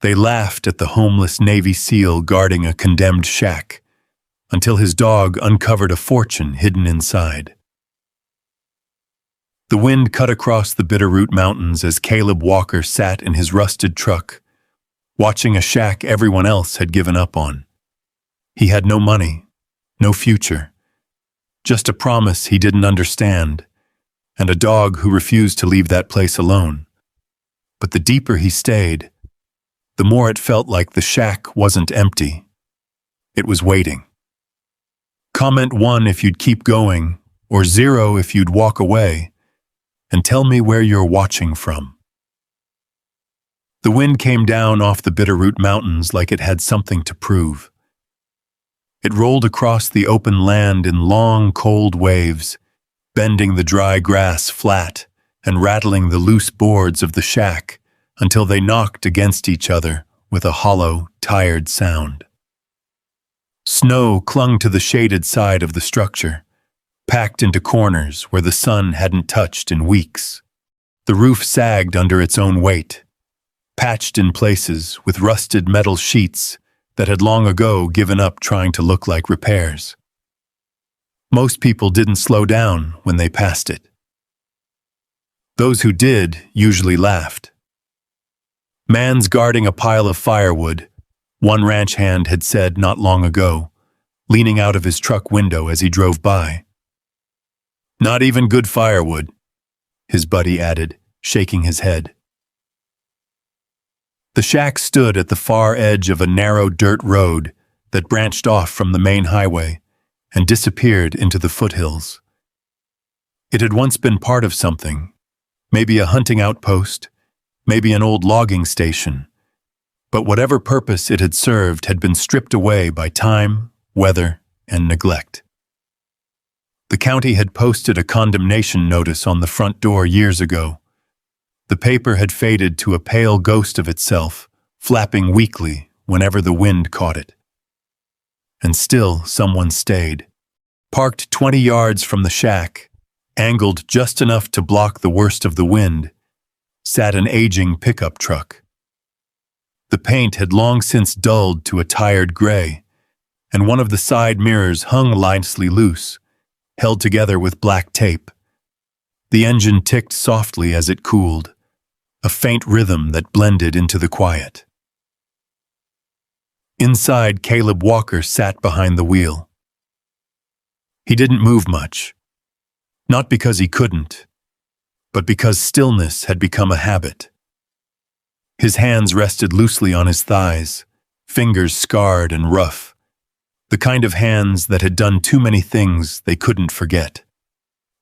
They laughed at the homeless Navy SEAL guarding a condemned shack, until his dog uncovered a fortune hidden inside. The wind cut across the Bitterroot Mountains as Caleb Walker sat in his rusted truck, watching a shack everyone else had given up on. He had no money, no future, just a promise he didn't understand, and a dog who refused to leave that place alone. But the deeper he stayed, the more it felt like the shack wasn't empty. It was waiting. Comment 1 if you'd keep going, or 0 if you'd walk away, and tell me where you're watching from. The wind came down off the Bitterroot Mountains like it had something to prove. It rolled across the open land in long, cold waves, bending the dry grass flat and rattling the loose boards of the shack until they knocked against each other with a hollow, tired sound. Snow clung to the shaded side of the structure, packed into corners where the sun hadn't touched in weeks. The roof sagged under its own weight, patched in places with rusted metal sheets that had long ago given up trying to look like repairs. Most people didn't slow down when they passed it. Those who did usually laughed. "Man's guarding a pile of firewood," one ranch hand had said not long ago, leaning out of his truck window as he drove by. "Not even good firewood," his buddy added, shaking his head. The shack stood at the far edge of a narrow dirt road that branched off from the main highway and disappeared into the foothills. It had once been part of something, maybe a hunting outpost, maybe an old logging station, but whatever purpose it had served had been stripped away by time, weather, and neglect. The county had posted a condemnation notice on the front door years ago. The paper had faded to a pale ghost of itself, flapping weakly whenever the wind caught it. And still someone stayed. Parked 20 yards from the shack, angled just enough to block the worst of the wind, sat an aging pickup truck. The paint had long since dulled to a tired gray, and one of the side mirrors hung listlessly loose, held together with black tape. The engine ticked softly as it cooled, a faint rhythm that blended into the quiet. Inside, Caleb Walker sat behind the wheel. He didn't move much, not because he couldn't, but because stillness had become a habit. His hands rested loosely on his thighs, fingers scarred and rough, the kind of hands that had done too many things they couldn't forget.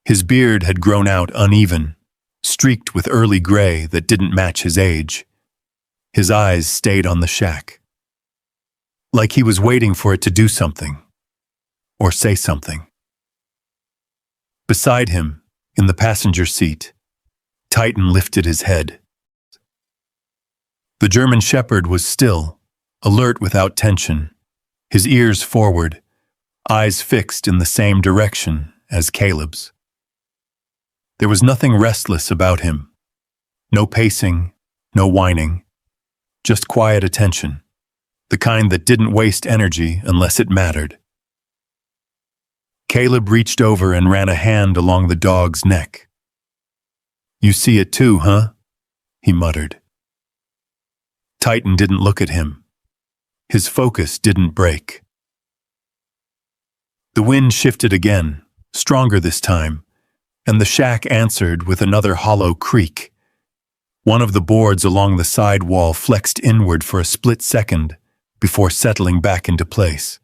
His beard had grown out uneven, streaked with early gray that didn't match his age. His eyes stayed on the shack, like he was waiting for it to do something, or say something. Beside him, in the passenger seat, Titan lifted his head. The German Shepherd was still, alert without tension, his ears forward, eyes fixed in the same direction as Caleb's. There was nothing restless about him. No pacing, no whining, just quiet attention, the kind that didn't waste energy unless it mattered. Caleb reached over and ran a hand along the dog's neck. "You see it too, huh?" he muttered. Titan didn't look at him. His focus didn't break. The wind shifted again, stronger this time, and the shack answered with another hollow creak. One of the boards along the side wall flexed inward for a split second before settling back into place.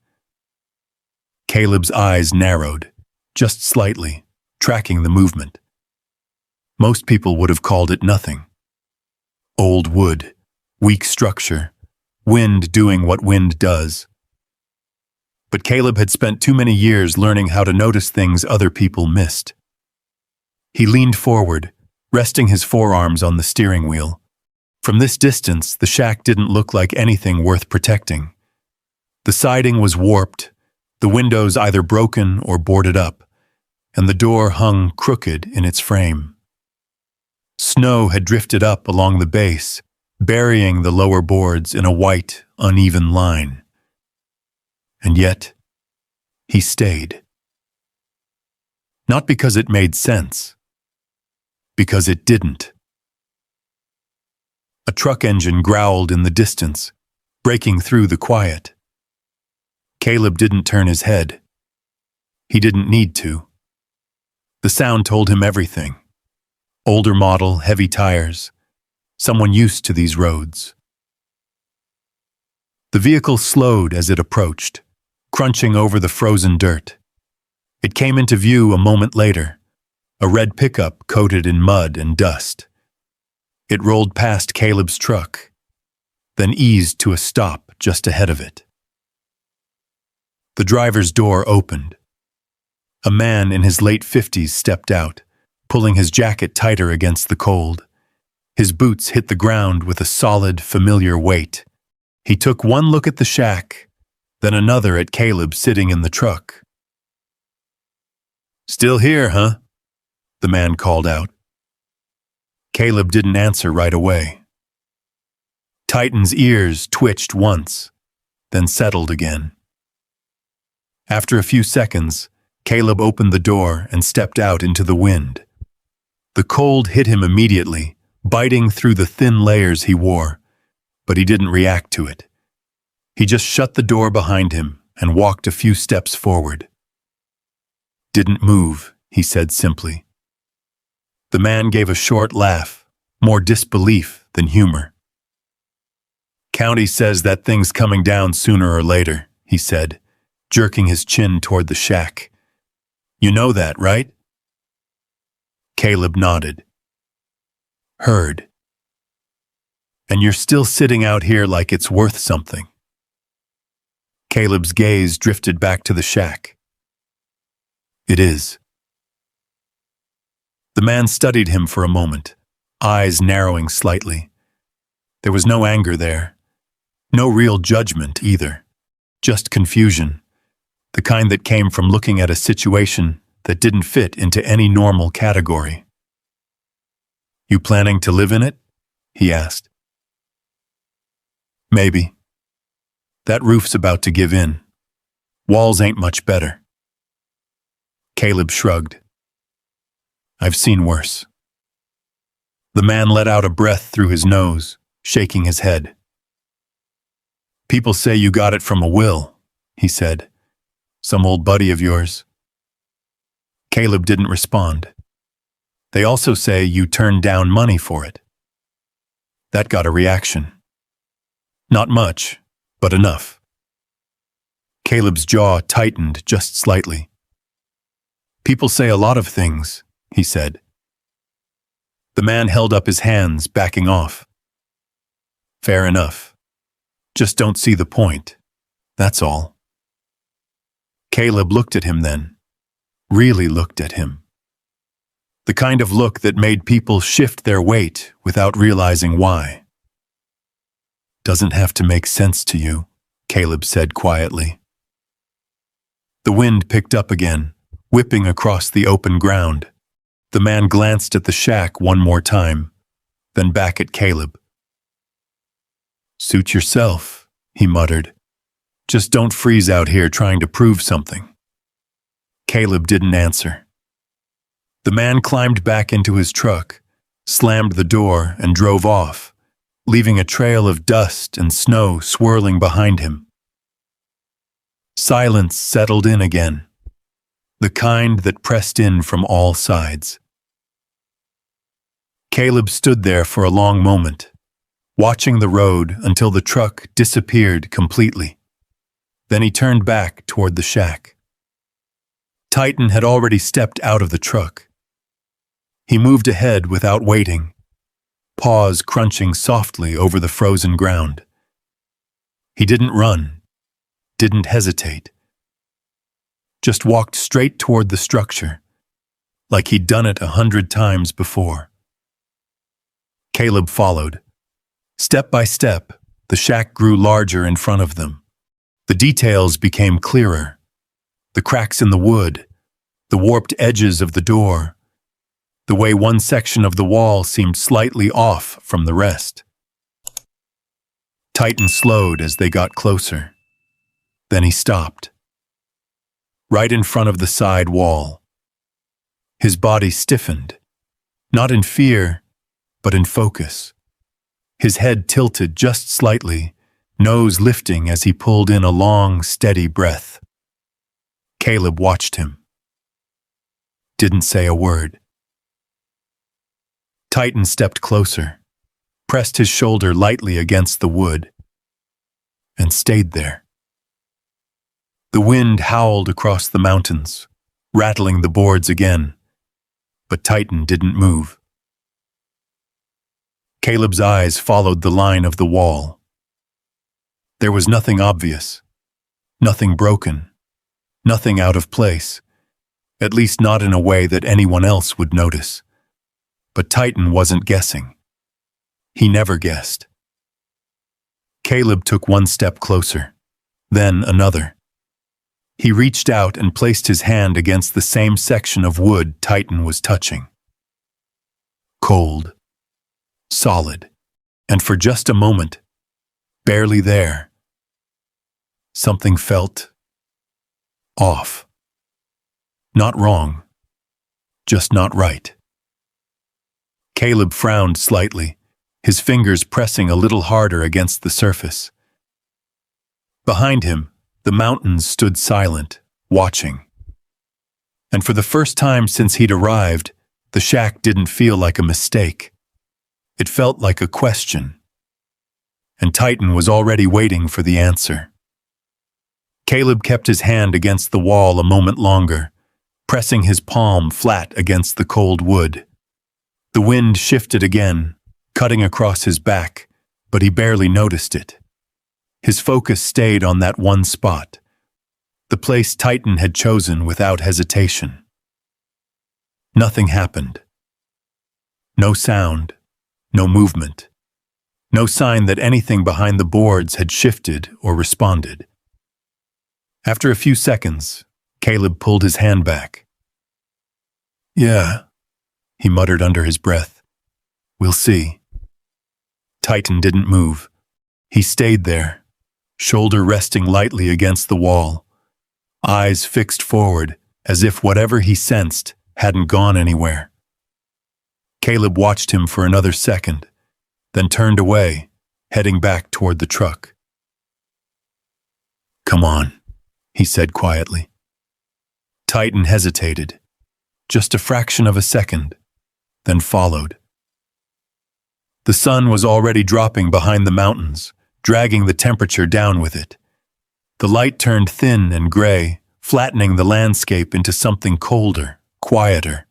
Caleb's eyes narrowed, just slightly, tracking the movement. Most people would have called it nothing. Old wood, weak structure, wind doing what wind does. But Caleb had spent too many years learning how to notice things other people missed. He leaned forward, resting his forearms on the steering wheel. From this distance, the shack didn't look like anything worth protecting. The siding was warped, the windows either broken or boarded up, and the door hung crooked in its frame. Snow had drifted up along the base, burying the lower boards in a white, uneven line. And yet, he stayed. Not because it made sense, because it didn't. A truck engine growled in the distance, breaking through the quiet. Caleb didn't turn his head. He didn't need to. The sound told him everything. Older model, heavy tires, someone used to these roads. The vehicle slowed as it approached, crunching over the frozen dirt. It came into view a moment later, a red pickup coated in mud and dust. It rolled past Caleb's truck, then eased to a stop just ahead of it. The driver's door opened. A man in his late 50s stepped out, pulling his jacket tighter against the cold. His boots hit the ground with a solid, familiar weight. He took one look at the shack, then another at Caleb sitting in the truck. "Still here, huh?" the man called out. Caleb didn't answer right away. Titan's ears twitched once, then settled again. After a few seconds, Caleb opened the door and stepped out into the wind. The cold hit him immediately, biting through the thin layers he wore, but he didn't react to it. He just shut the door behind him and walked a few steps forward. "Didn't move," he said simply. The man gave a short laugh, more disbelief than humor. "County says that thing's coming down sooner or later," he said, jerking his chin toward the shack. "You know that, right?" Caleb nodded. "Heard. And you're still sitting out here like it's worth something." Caleb's gaze drifted back to the shack. "It is." The man studied him for a moment, eyes narrowing slightly. There was no anger there. No real judgment either. Just confusion. The kind that came from looking at a situation that didn't fit into any normal category. "You planning to live in it?" he asked. "Maybe. That roof's about to give in. Walls ain't much better." Caleb shrugged. "I've seen worse." The man let out a breath through his nose, shaking his head. "People say you got it from a will," he said. "Some old buddy of yours." Caleb didn't respond. "They also say you turned down money for it." That got a reaction. Not much, but enough. Caleb's jaw tightened just slightly. "People say a lot of things," he said. The man held up his hands, backing off. "Fair enough. Just don't see the point. That's all." Caleb looked at him then. Really looked at him. The kind of look that made people shift their weight without realizing why. "Doesn't have to make sense to you," Caleb said quietly. The wind picked up again, whipping across the open ground. The man glanced at the shack one more time, then back at Caleb. "Suit yourself," he muttered. "Just don't freeze out here trying to prove something." Caleb didn't answer. The man climbed back into his truck, slammed the door, and drove off, leaving a trail of dust and snow swirling behind him. Silence settled in again, the kind that pressed in from all sides. Caleb stood there for a long moment, watching the road until the truck disappeared completely. Then he turned back toward the shack. Titan had already stepped out of the truck. He moved ahead without waiting, paws crunching softly over the frozen ground. He didn't run, didn't hesitate. Just walked straight toward the structure, like he'd done it 100 times before. Caleb followed. Step by step, the shack grew larger in front of them. The details became clearer. The cracks in the wood, the warped edges of the door, the way one section of the wall seemed slightly off from the rest. Titan slowed as they got closer. Then he stopped, right in front of the side wall. His body stiffened, not in fear, but in focus. His head tilted just slightly, nose lifting as he pulled in a long, steady breath. Caleb watched him. Didn't say a word. Titan stepped closer, pressed his shoulder lightly against the wood, and stayed there. The wind howled across the mountains, rattling the boards again, but Titan didn't move. Caleb's eyes followed the line of the wall. There was nothing obvious, nothing broken, nothing out of place, at least not in a way that anyone else would notice. But Titan wasn't guessing. He never guessed. Caleb took one step closer, then another. He reached out and placed his hand against the same section of wood Titan was touching. Cold, solid, and for just a moment, barely there, something felt off. Not wrong, just not right. Caleb frowned slightly, his fingers pressing a little harder against the surface. Behind him, the mountains stood silent, watching. And for the first time since he'd arrived, the shack didn't feel like a mistake. It felt like a question. And Titan was already waiting for the answer. Caleb kept his hand against the wall a moment longer, pressing his palm flat against the cold wood. The wind shifted again, cutting across his back, but he barely noticed it. His focus stayed on that one spot, the place Titan had chosen without hesitation. Nothing happened. No sound, no movement, no sign that anything behind the boards had shifted or responded. After a few seconds, Caleb pulled his hand back. "Yeah," he muttered under his breath. "We'll see." Titan didn't move. He stayed there, shoulder resting lightly against the wall, eyes fixed forward as if whatever he sensed hadn't gone anywhere. Caleb watched him for another second, then turned away, heading back toward the truck. "Come on," he said quietly. Titan hesitated, just a fraction of a second, then followed. The sun was already dropping behind the mountains, dragging the temperature down with it. The light turned thin and gray, flattening the landscape into something colder, quieter.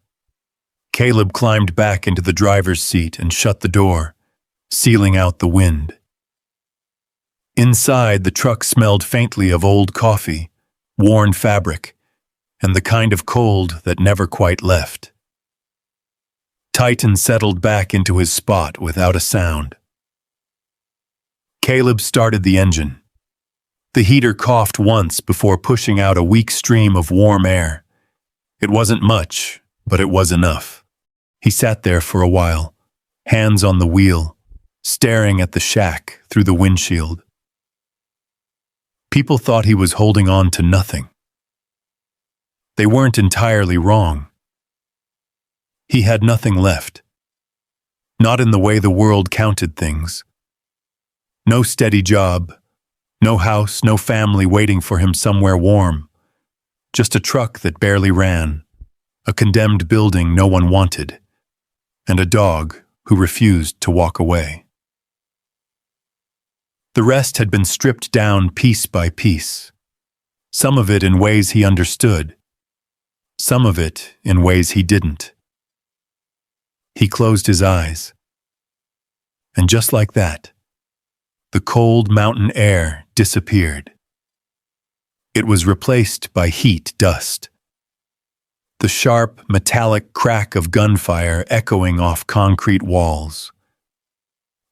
Caleb climbed back into the driver's seat and shut the door, sealing out the wind. Inside, the truck smelled faintly of old coffee, worn fabric, and the kind of cold that never quite left. Titan settled back into his spot without a sound. Caleb started the engine. The heater coughed once before pushing out a weak stream of warm air. It wasn't much, but it was enough. He sat there for a while, hands on the wheel, staring at the shack through the windshield. People thought he was holding on to nothing. They weren't entirely wrong. He had nothing left. Not in the way the world counted things. No steady job, no house, no family waiting for him somewhere warm. Just a truck that barely ran, a condemned building no one wanted, and a dog who refused to walk away. The rest had been stripped down piece by piece, some of it in ways he understood, some of it in ways he didn't. He closed his eyes. And just like that, the cold mountain air disappeared. It was replaced by heat dust. The sharp, metallic crack of gunfire echoing off concrete walls.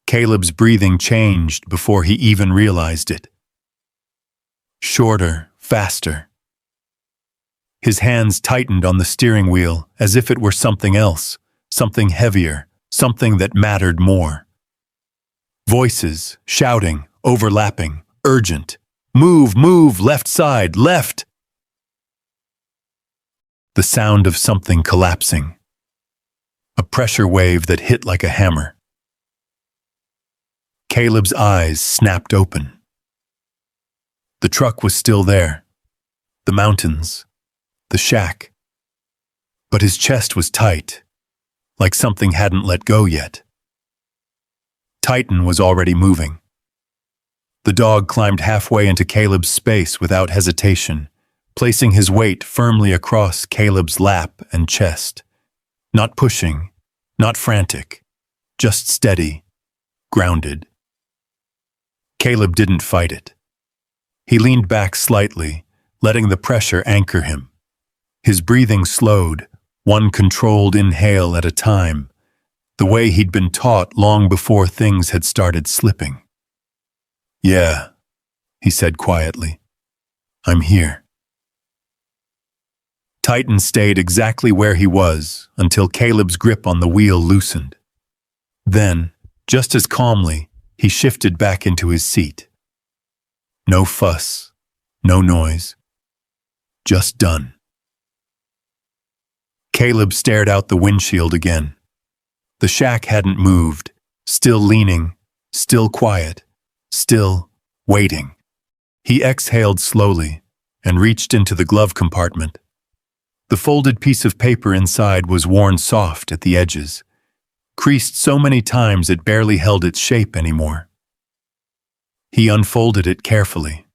Caleb's breathing changed before he even realized it. Shorter, faster. His hands tightened on the steering wheel as if it were something else, something heavier, something that mattered more. Voices, shouting, overlapping, urgent. Move, move, left side, left! The sound of something collapsing. A pressure wave that hit like a hammer. Caleb's eyes snapped open. The truck was still there. The mountains. The shack. But his chest was tight, like something hadn't let go yet. Titan was already moving. The dog climbed halfway into Caleb's space without hesitation, placing his weight firmly across Caleb's lap and chest. Not pushing, not frantic, just steady, grounded. Caleb didn't fight it. He leaned back slightly, letting the pressure anchor him. His breathing slowed, one controlled inhale at a time, the way he'd been taught long before things had started slipping. "Yeah," he said quietly. "I'm here." Titan stayed exactly where he was until Caleb's grip on the wheel loosened. Then, just as calmly, he shifted back into his seat. No fuss, no noise. Just done. Caleb stared out the windshield again. The shack hadn't moved, still leaning, still quiet, still waiting. He exhaled slowly and reached into the glove compartment. The folded piece of paper inside was worn soft at the edges, creased so many times it barely held its shape anymore. He unfolded it carefully.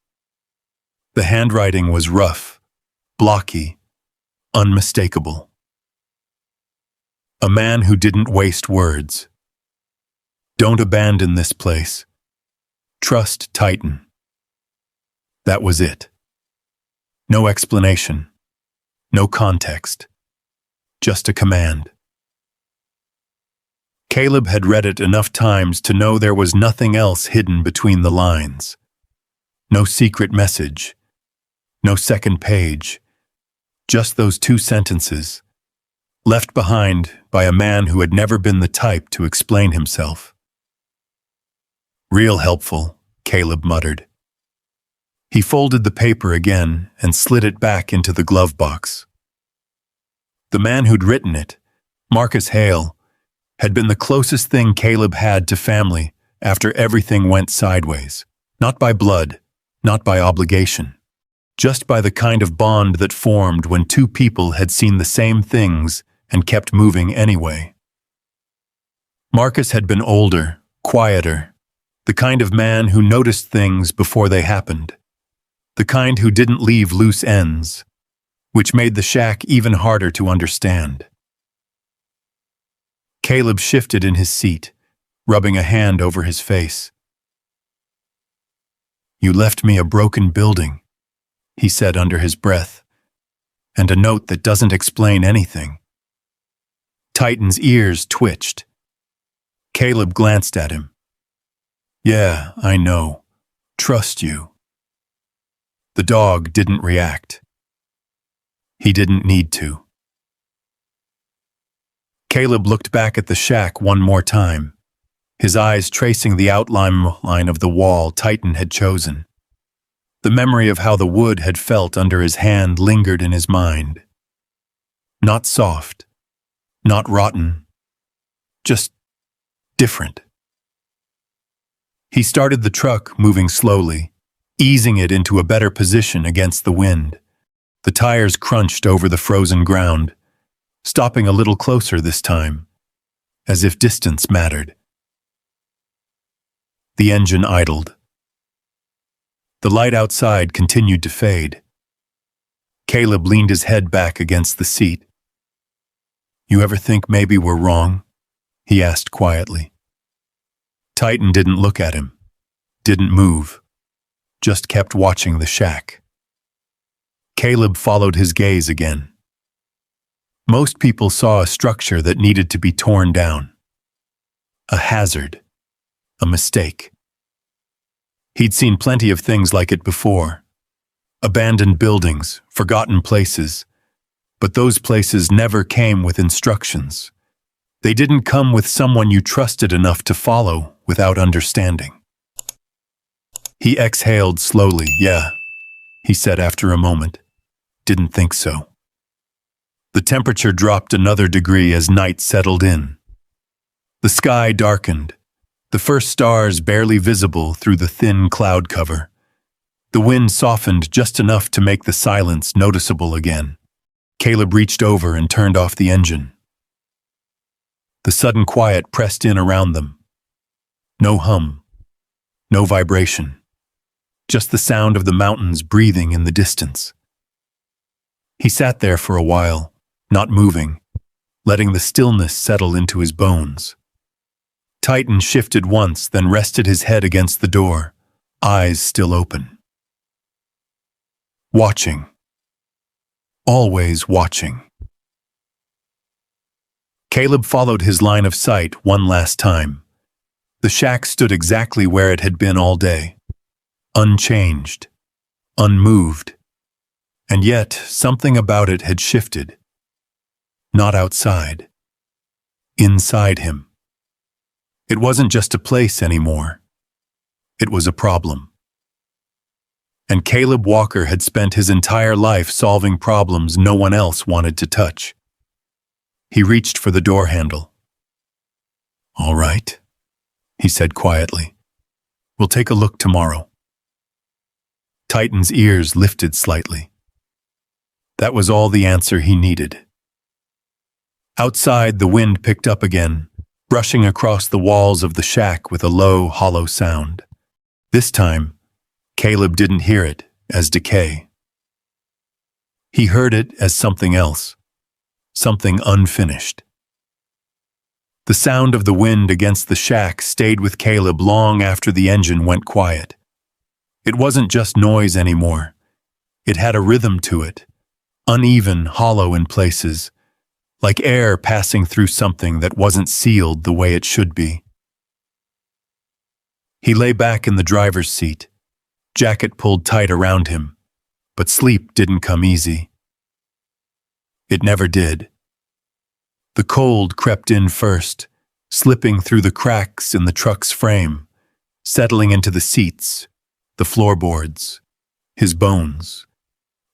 The handwriting was rough, blocky, unmistakable. A man who didn't waste words. Don't abandon this place. Trust Titan. That was it. No explanation. No context. Just a command. Caleb had read it enough times to know there was nothing else hidden between the lines. No secret message. No second page. Just those 2 sentences, left behind by a man who had never been the type to explain himself. "Real helpful," Caleb muttered. He folded the paper again and slid it back into the glove box. The man who'd written it, Marcus Hale, had been the closest thing Caleb had to family after everything went sideways. Not by blood, not by obligation, just by the kind of bond that formed when 2 people had seen the same things and kept moving anyway. Marcus had been older, quieter, the kind of man who noticed things before they happened, the kind who didn't leave loose ends, which made the shack even harder to understand. Caleb shifted in his seat, rubbing a hand over his face. "You left me a broken building," he said under his breath, "and a note that doesn't explain anything." Titan's ears twitched. Caleb glanced at him. "Yeah, I know. Trust you." The dog didn't react. He didn't need to. Caleb looked back at the shack one more time, his eyes tracing the outline of the wall Titan had chosen. The memory of how the wood had felt under his hand lingered in his mind. Not soft, not rotten, just different. He started the truck moving slowly, easing it into a better position against the wind. The tires crunched over the frozen ground, stopping a little closer this time, as if distance mattered. The engine idled. The light outside continued to fade. Caleb leaned his head back against the seat. "You ever think maybe we're wrong?" he asked quietly. Titan didn't look at him, didn't move, just kept watching the shack. Caleb followed his gaze again. Most people saw a structure that needed to be torn down. A hazard. A mistake. He'd seen plenty of things like it before. Abandoned buildings, forgotten places. But those places never came with instructions. They didn't come with someone you trusted enough to follow without understanding. He exhaled slowly. Yeah, he said after a moment. Didn't think so. The temperature dropped another degree as night settled in. The sky darkened, the first stars barely visible through the thin cloud cover. The wind softened just enough to make the silence noticeable again. Caleb reached over and turned off the engine. The sudden quiet pressed in around them. No hum, no vibration, just the sound of the mountains breathing in the distance. He sat there for a while, not moving, letting the stillness settle into his bones. Titan shifted once, then rested his head against the door, eyes still open. Watching. Always watching. Caleb followed his line of sight one last time. The shack stood exactly where it had been all day. Unchanged. Unmoved. And yet, something about it had shifted. Not outside. Inside him. It wasn't just a place anymore. It was a problem. And Caleb Walker had spent his entire life solving problems no one else wanted to touch. He reached for the door handle. "All right," he said quietly. "We'll take a look tomorrow." Titan's ears lifted slightly. That was all the answer he needed. Outside, the wind picked up again, brushing across the walls of the shack with a low, hollow sound. This time, Caleb didn't hear it as decay. He heard it as something else, something unfinished. The sound of the wind against the shack stayed with Caleb long after the engine went quiet. It wasn't just noise anymore. It had a rhythm to it, uneven, hollow in places, like air passing through something that wasn't sealed the way it should be. He lay back in the driver's seat, jacket pulled tight around him, but sleep didn't come easy. It never did. The cold crept in first, slipping through the cracks in the truck's frame, settling into the seats, the floorboards, his bones.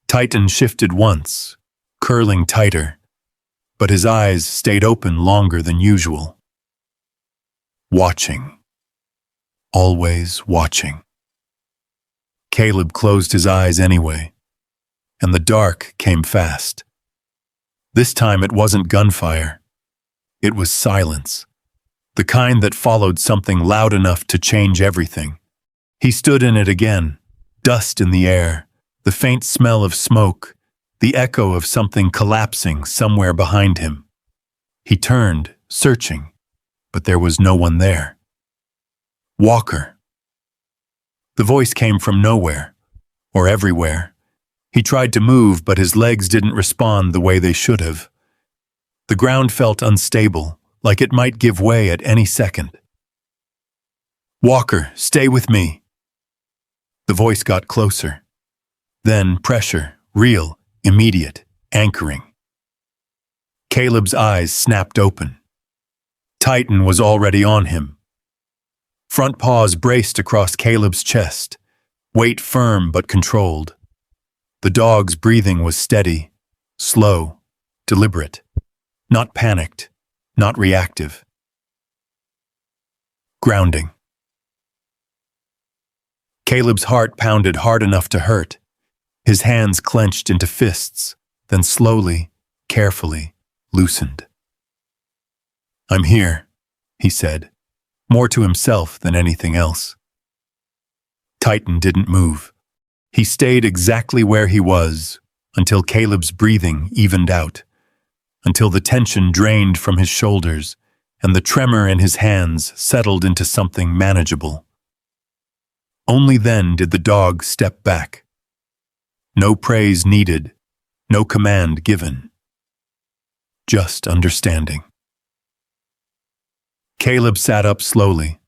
Titan shifted once, curling tighter, but his eyes stayed open longer than usual. Watching. Always watching. Caleb closed his eyes anyway, and the dark came fast. This time it wasn't gunfire. It was silence, the kind that followed something loud enough to change everything. He stood in it again, dust in the air, the faint smell of smoke, the echo of something collapsing somewhere behind him. He turned, searching, but there was no one there. Walker. The voice came from nowhere, or everywhere. He tried to move, but his legs didn't respond the way they should have. The ground felt unstable, like it might give way at any second. "Walker, stay with me." The voice got closer. Then pressure, real, immediate, anchoring. Caleb's eyes snapped open. Titan was already on him. Front paws braced across Caleb's chest, weight firm but controlled. The dog's breathing was steady, slow, deliberate, not panicked, not reactive. Grounding. Caleb's heart pounded hard enough to hurt. His hands clenched into fists, then slowly, carefully, loosened. "I'm here," he said, more to himself than anything else. Titan didn't move. He stayed exactly where he was until Caleb's breathing evened out, until the tension drained from his shoulders and the tremor in his hands settled into something manageable. Only then did the dog step back. No praise needed, no command given. Just understanding. Caleb sat up slowly,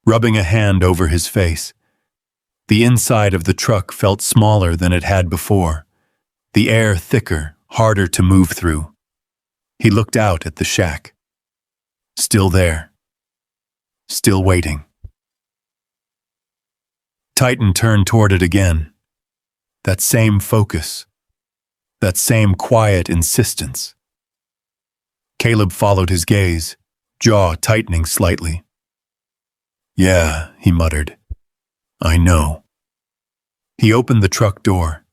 rubbing a hand over his face. The inside of the truck felt smaller than it had before, the air thicker, harder to move through. He looked out at the shack. Still there. Still waiting. Titan turned toward it again. That same focus. That same quiet insistence. Caleb followed his gaze, jaw tightening slightly. "Yeah," he muttered. "I know." He opened the truck door.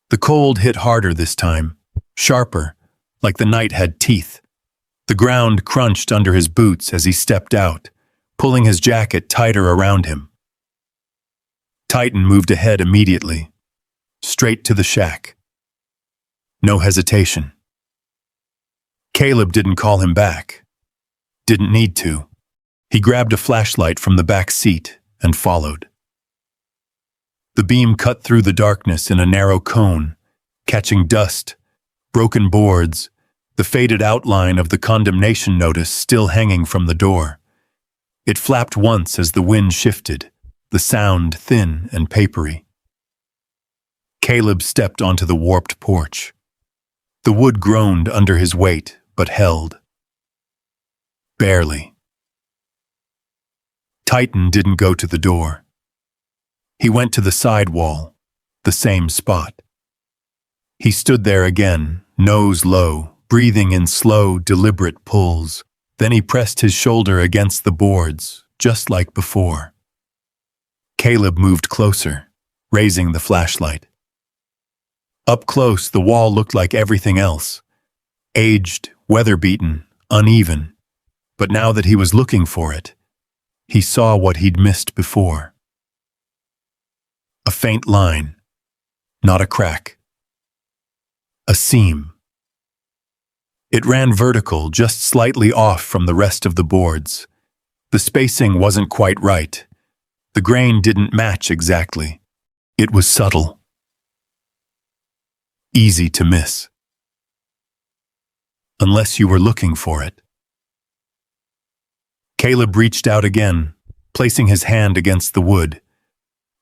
The cold hit harder this time, sharper, like the night had teeth. The ground crunched under his boots as he stepped out, pulling his jacket tighter around him. Titan moved ahead immediately, straight to the shack. No hesitation. Caleb didn't call him back. Didn't need to. He grabbed a flashlight from the back seat and followed. The beam cut through the darkness in a narrow cone, catching dust, broken boards, the faded outline of the condemnation notice still hanging from the door. It flapped once as the wind shifted, the sound thin and papery. Caleb stepped onto the warped porch. The wood groaned under his weight, but held. Barely. Titan didn't go to the door. He went to the side wall, the same spot. He stood there again, nose low, breathing in slow, deliberate pulls. Then he pressed his shoulder against the boards, just like before. Caleb moved closer, raising the flashlight. Up close, the wall looked like everything else. Aged, weather-beaten, uneven. But now that he was looking for it, he saw what he'd missed before. A faint line, not a crack. A seam. It ran vertical, just slightly off from the rest of the boards. The spacing wasn't quite right. The grain didn't match exactly. It was subtle. Easy to miss. Unless you were looking for it. Caleb reached out again, placing his hand against the wood.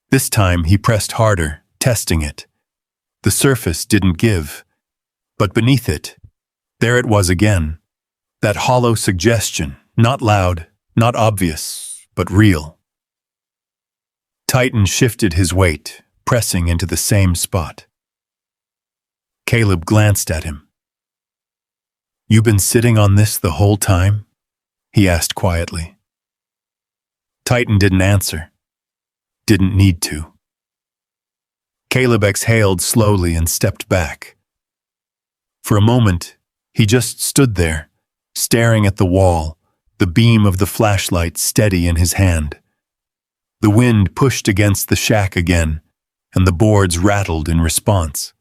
This time he pressed harder, testing it. The surface didn't give. But beneath it, there it was again. That hollow suggestion, not loud, not obvious, but real. Titan shifted his weight, pressing into the same spot. Caleb glanced at him. "You been sitting on this the whole time?" he asked quietly. Titan didn't answer. Didn't need to. Caleb exhaled slowly and stepped back. For a moment, he just stood there, staring at the wall, the beam of the flashlight steady in his hand. The wind pushed against the shack again, and the boards rattled in response.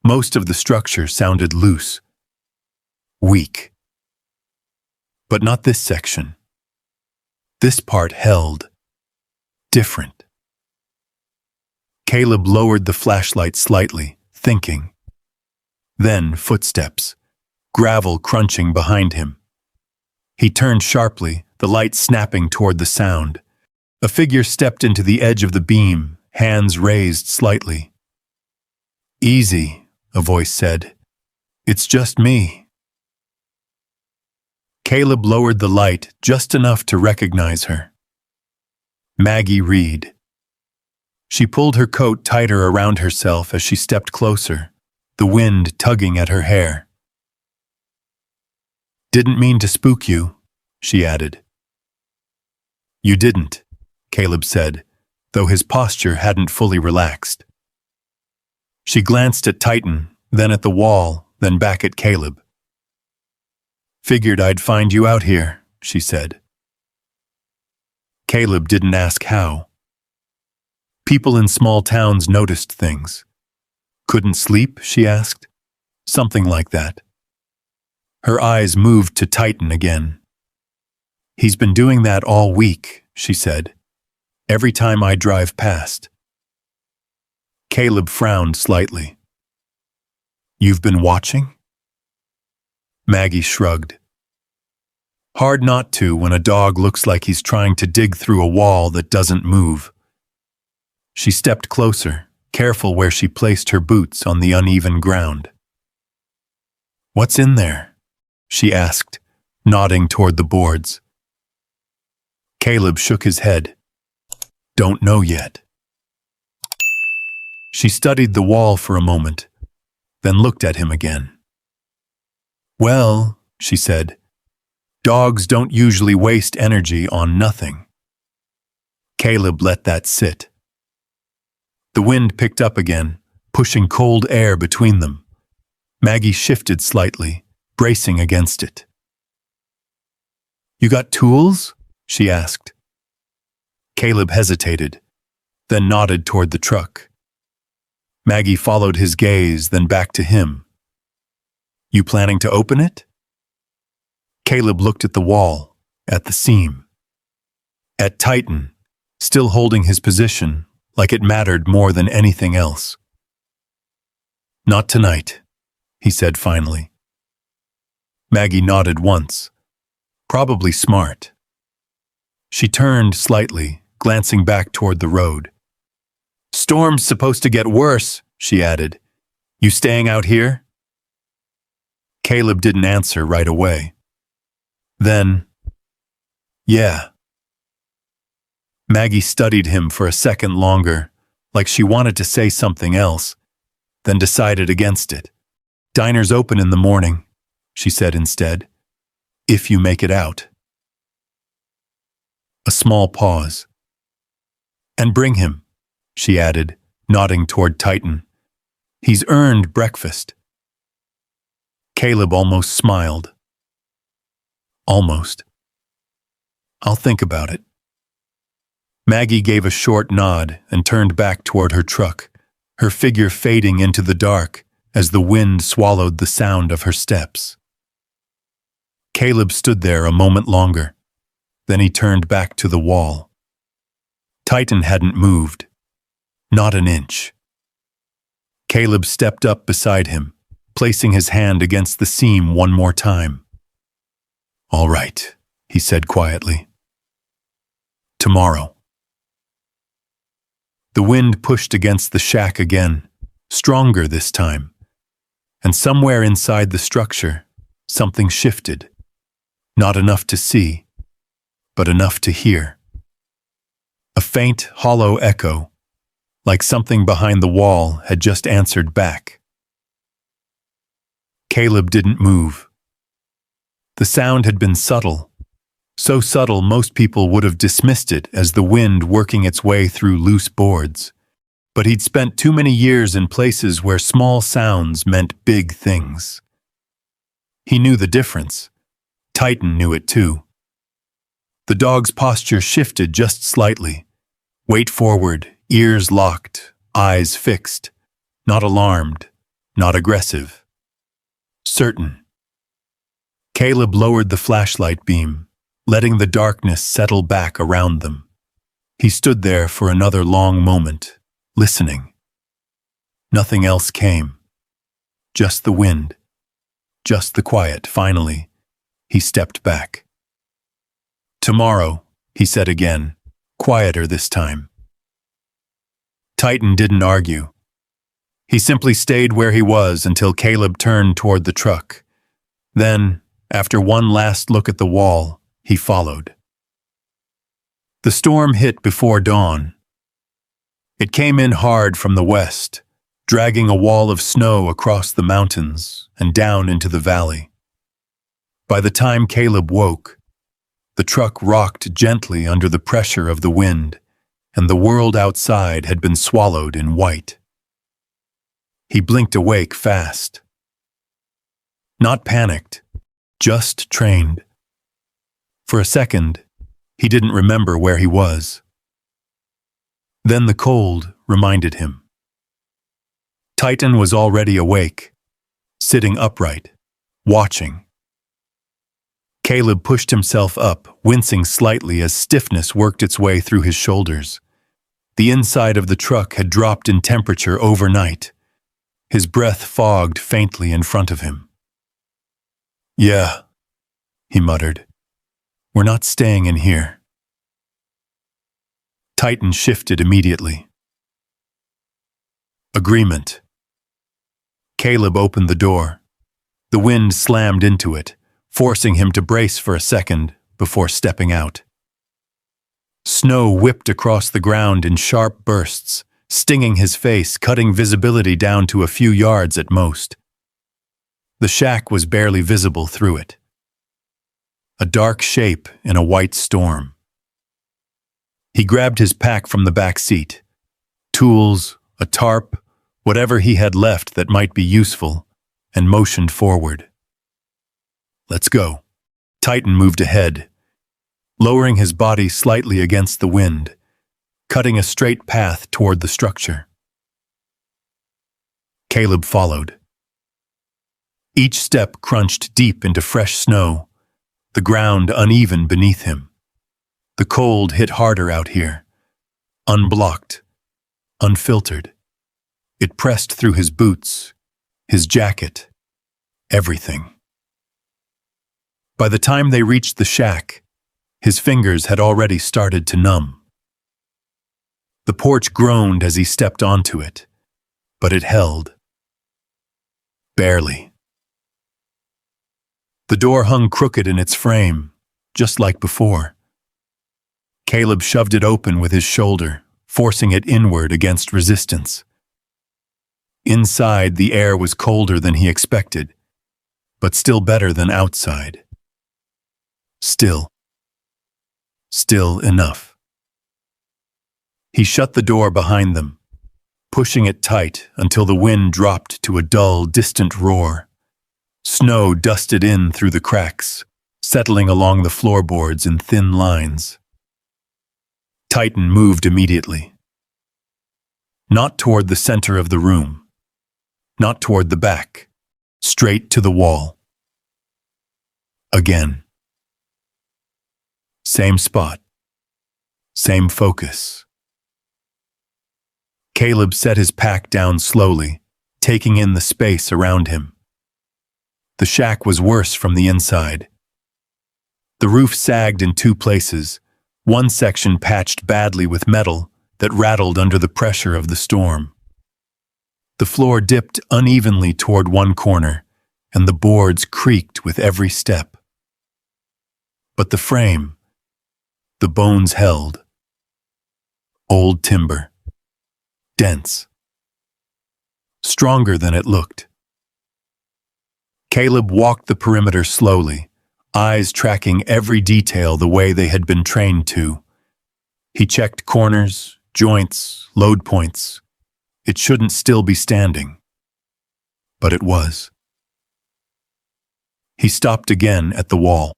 Most of the structure sounded loose, weak. But not this section. This part held. Different. Caleb lowered the flashlight slightly, thinking. Then footsteps, gravel crunching behind him. He turned sharply, the light snapping toward the sound. A figure stepped into the edge of the beam, hands raised slightly. "Easy," a voice said. "It's just me." Caleb lowered the light just enough to recognize her. Maggie Reed. She pulled her coat tighter around herself as she stepped closer, the wind tugging at her hair. "Didn't mean to spook you," she added. "You didn't," Caleb said, though his posture hadn't fully relaxed. She glanced at Titan, then at the wall, then back at Caleb. "Figured I'd find you out here," she said. Caleb didn't ask how. People in small towns noticed things. "Couldn't sleep?" she asked. Something like that. Her eyes moved to Titan again. "He's been doing that all week," she said. "Every time I drive past." Caleb frowned slightly. "You've been watching?" Maggie shrugged. Hard not to when a dog looks like he's trying to dig through a wall that doesn't move. She stepped closer, careful where she placed her boots on the uneven ground. "What's in there?" she asked, nodding toward the boards. Caleb shook his head. Don't know yet. She studied the wall for a moment, then looked at him again. Well, she said, dogs don't usually waste energy on nothing. Caleb let that sit. The wind picked up again, pushing cold air between them. Maggie shifted slightly, bracing against it. You got tools? She asked. Caleb hesitated, then nodded toward the truck. Maggie followed his gaze, then back to him. You planning to open it? Caleb looked at the wall, at the seam. At Titan, still holding his position like it mattered more than anything else. Not tonight, he said finally. Maggie nodded once. Probably smart. She turned slightly, glancing back toward the road. Storm's supposed to get worse, she added. You staying out here? Caleb didn't answer right away. Then, yeah. Maggie studied him for a second longer, like she wanted to say something else, then decided against it. Diner's open in the morning, she said instead, if you make it out. A small pause. And bring him, she added, nodding toward Titan. He's earned breakfast. Caleb almost smiled. Almost. I'll think about it. Maggie gave a short nod and turned back toward her truck, her figure fading into the dark as the wind swallowed the sound of her steps. Caleb stood there a moment longer. Then he turned back to the wall. Titan hadn't moved. Not an inch. Caleb stepped up beside him, placing his hand against the seam one more time. All right, he said quietly. Tomorrow. The wind pushed against the shack again, stronger this time, and somewhere inside the structure, something shifted. Not enough to see, but enough to hear. A faint, hollow echo, like something behind the wall had just answered back. Caleb didn't move. The sound had been subtle, so subtle most people would have dismissed it as the wind working its way through loose boards. But he'd spent too many years in places where small sounds meant big things. He knew the difference. Titan knew it too. The dog's posture shifted just slightly. Weight forward, ears locked, eyes fixed. Not alarmed, not aggressive. Certain. Caleb lowered the flashlight beam, letting the darkness settle back around them. He stood there for another long moment, listening. Nothing else came. Just the wind. Just the quiet. Finally, he stepped back. Tomorrow, he said again, quieter this time. Titan didn't argue. He simply stayed where he was until Caleb turned toward the truck. Then, after one last look at the wall, he followed. The storm hit before dawn. It came in hard from the west, dragging a wall of snow across the mountains and down into the valley. By the time Caleb woke, the truck rocked gently under the pressure of the wind, and the world outside had been swallowed in white. He blinked awake fast. Not panicked, just trained. For a second, he didn't remember where he was. Then the cold reminded him. Titan was already awake, sitting upright, watching. Caleb pushed himself up, wincing slightly as stiffness worked its way through his shoulders. The inside of the truck had dropped in temperature overnight. His breath fogged faintly in front of him. Yeah, he muttered. We're not staying in here. Titan shifted immediately. Agreement. Caleb opened the door. The wind slammed into it, forcing him to brace for a second before stepping out. Snow whipped across the ground in sharp bursts, stinging his face, cutting visibility down to a few yards at most. The shack was barely visible through it. A dark shape in a white storm. He grabbed his pack from the back seat. Tools, a tarp, whatever he had left that might be useful, and motioned forward. "Let's go." Titan moved ahead, lowering his body slightly against the wind, cutting a straight path toward the structure. Caleb followed. Each step crunched deep into fresh snow, the ground uneven beneath him. The cold hit harder out here, unblocked, unfiltered. It pressed through his boots, his jacket, everything. By the time they reached the shack, his fingers had already started to numb. The porch groaned as he stepped onto it, but it held. Barely. The door hung crooked in its frame, just like before. Caleb shoved it open with his shoulder, forcing it inward against resistance. Inside, the air was colder than he expected, but still better than outside. Still enough. He shut the door behind them, pushing it tight until the wind dropped to a dull, distant roar. Snow dusted in through the cracks, settling along the floorboards in thin lines. Titan moved immediately. Not toward the center of the room, not toward the back, straight to the wall. Again. Same spot. Same focus. Caleb set his pack down slowly, taking in the space around him. The shack was worse from the inside. The roof sagged in two places, one section patched badly with metal that rattled under the pressure of the storm. The floor dipped unevenly toward one corner, and the boards creaked with every step. But the frame, the bones held. Old timber. Dense. Stronger than it looked. Caleb walked the perimeter slowly, eyes tracking every detail the way they had been trained to. He checked corners, joints, load points. It shouldn't still be standing. But it was. He stopped again at the wall.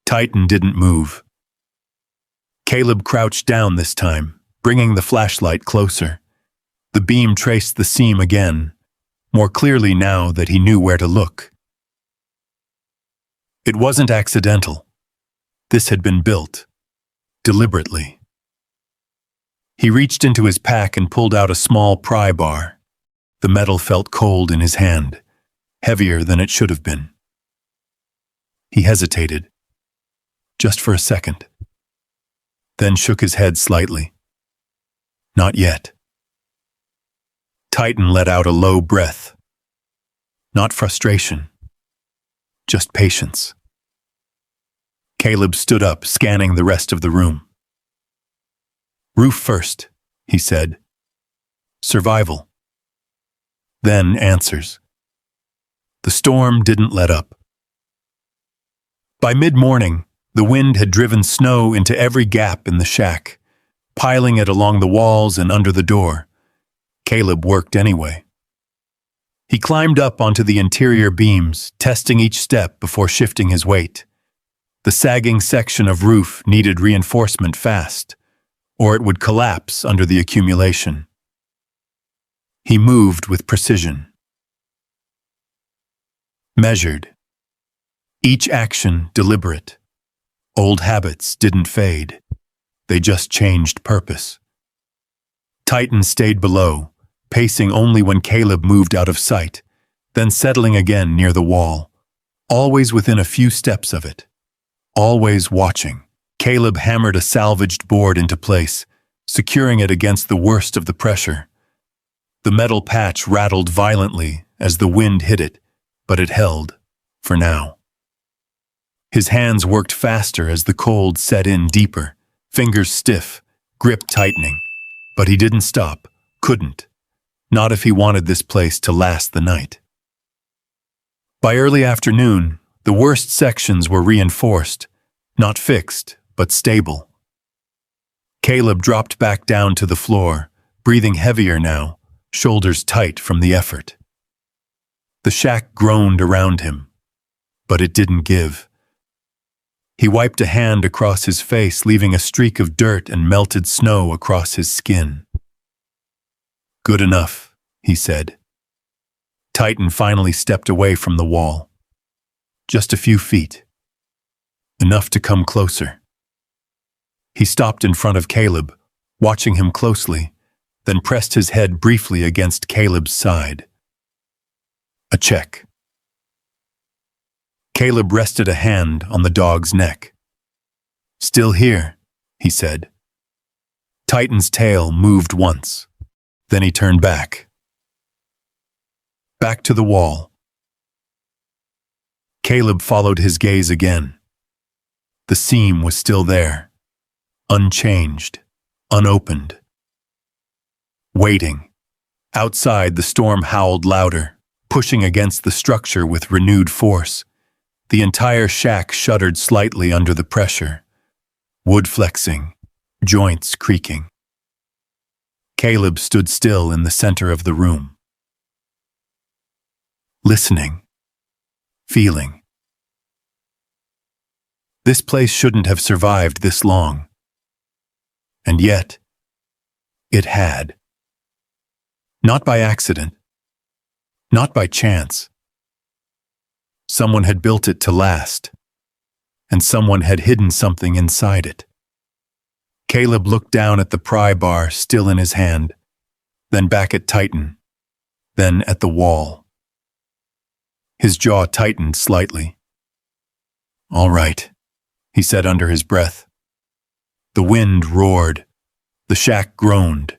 Titan didn't move. Caleb crouched down this time, bringing the flashlight closer. The beam traced the seam again, more clearly now that he knew where to look. It wasn't accidental. This had been built, deliberately. He reached into his pack and pulled out a small pry bar. The metal felt cold in his hand, heavier than it should have been. He hesitated, just for a second, then shook his head slightly. Not yet. Titan let out a low breath. Not frustration, just patience. Caleb stood up, scanning the rest of the room. "Roof first," he said. "Survival. Then answers." The storm didn't let up. By mid-morning, the wind had driven snow into every gap in the shack, piling it along the walls and under the door. Caleb worked anyway. He climbed up onto the interior beams, testing each step before shifting his weight. The sagging section of roof needed reinforcement fast, or it would collapse under the accumulation. He moved with precision. Measured. Each action deliberate. Old habits didn't fade. They just changed purpose. Titan stayed below, pacing only when Caleb moved out of sight, then settling again near the wall, always within a few steps of it. Always watching. Caleb hammered a salvaged board into place, securing it against the worst of the pressure. The metal patch rattled violently as the wind hit it, but it held, for now. His hands worked faster as the cold set in deeper, fingers stiff, grip tightening. But he didn't stop, couldn't. Not if he wanted this place to last the night. By early afternoon, the worst sections were reinforced, not fixed, but stable. Caleb dropped back down to the floor, breathing heavier now, shoulders tight from the effort. The shack groaned around him, but it didn't give. He wiped a hand across his face, leaving a streak of dirt and melted snow across his skin. "Good enough," he said. Titan finally stepped away from the wall. Just a few feet. Enough to come closer. He stopped in front of Caleb, watching him closely, then pressed his head briefly against Caleb's side. A check. Caleb rested a hand on the dog's neck. "Still here," he said. Titan's tail moved once. Then he turned back. Back to the wall. Caleb followed his gaze again. The seam was still there, unchanged, unopened. Waiting. Outside, the storm howled louder, pushing against the structure with renewed force. The entire shack shuddered slightly under the pressure, wood flexing, joints creaking. Caleb stood still in the center of the room. Listening. Feeling. This place shouldn't have survived this long. And yet, it had. Not by accident. Not by chance. Someone had built it to last, and someone had hidden something inside it. Caleb looked down at the pry bar still in his hand, then back at Titan, then at the wall. His jaw tightened slightly. "All right," he said under his breath. The wind roared. The shack groaned.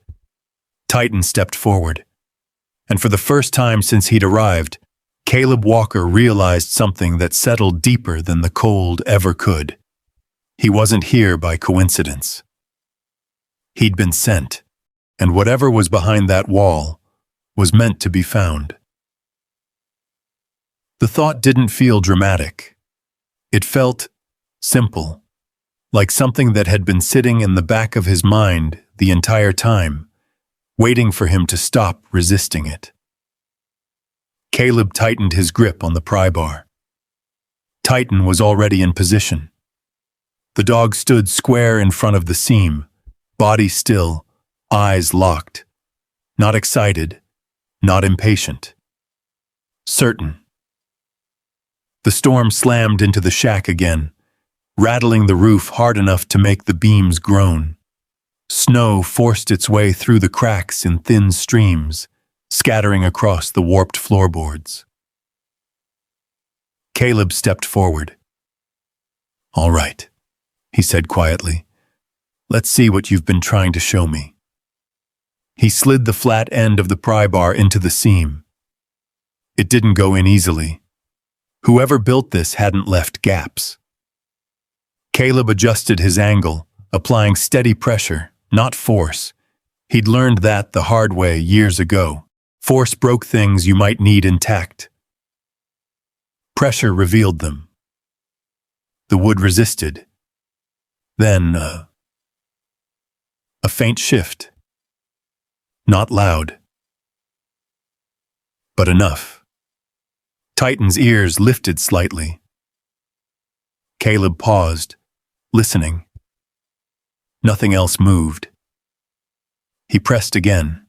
Titan stepped forward. And for the first time since he'd arrived, Caleb Walker realized something that settled deeper than the cold ever could. He wasn't here by coincidence. He'd been sent, and whatever was behind that wall was meant to be found. The thought didn't feel dramatic. It felt simple, like something that had been sitting in the back of his mind the entire time, waiting for him to stop resisting it. Caleb tightened his grip on the pry bar. Titan was already in position. The dog stood square in front of the seam, body still, eyes locked. Not excited, not impatient. Certain. The storm slammed into the shack again, rattling the roof hard enough to make the beams groan. Snow forced its way through the cracks in thin streams, scattering across the warped floorboards. Caleb stepped forward. "All right," he said quietly. "Let's see what you've been trying to show me." He slid the flat end of the pry bar into the seam. It didn't go in easily. Whoever built this hadn't left gaps. Caleb adjusted his angle, applying steady pressure, not force. He'd learned that the hard way years ago. Force broke things you might need intact. Pressure revealed them. The wood resisted. Then, a faint shift. Not loud, but enough. Titan's ears lifted slightly. Caleb paused, listening. Nothing else moved. He pressed again.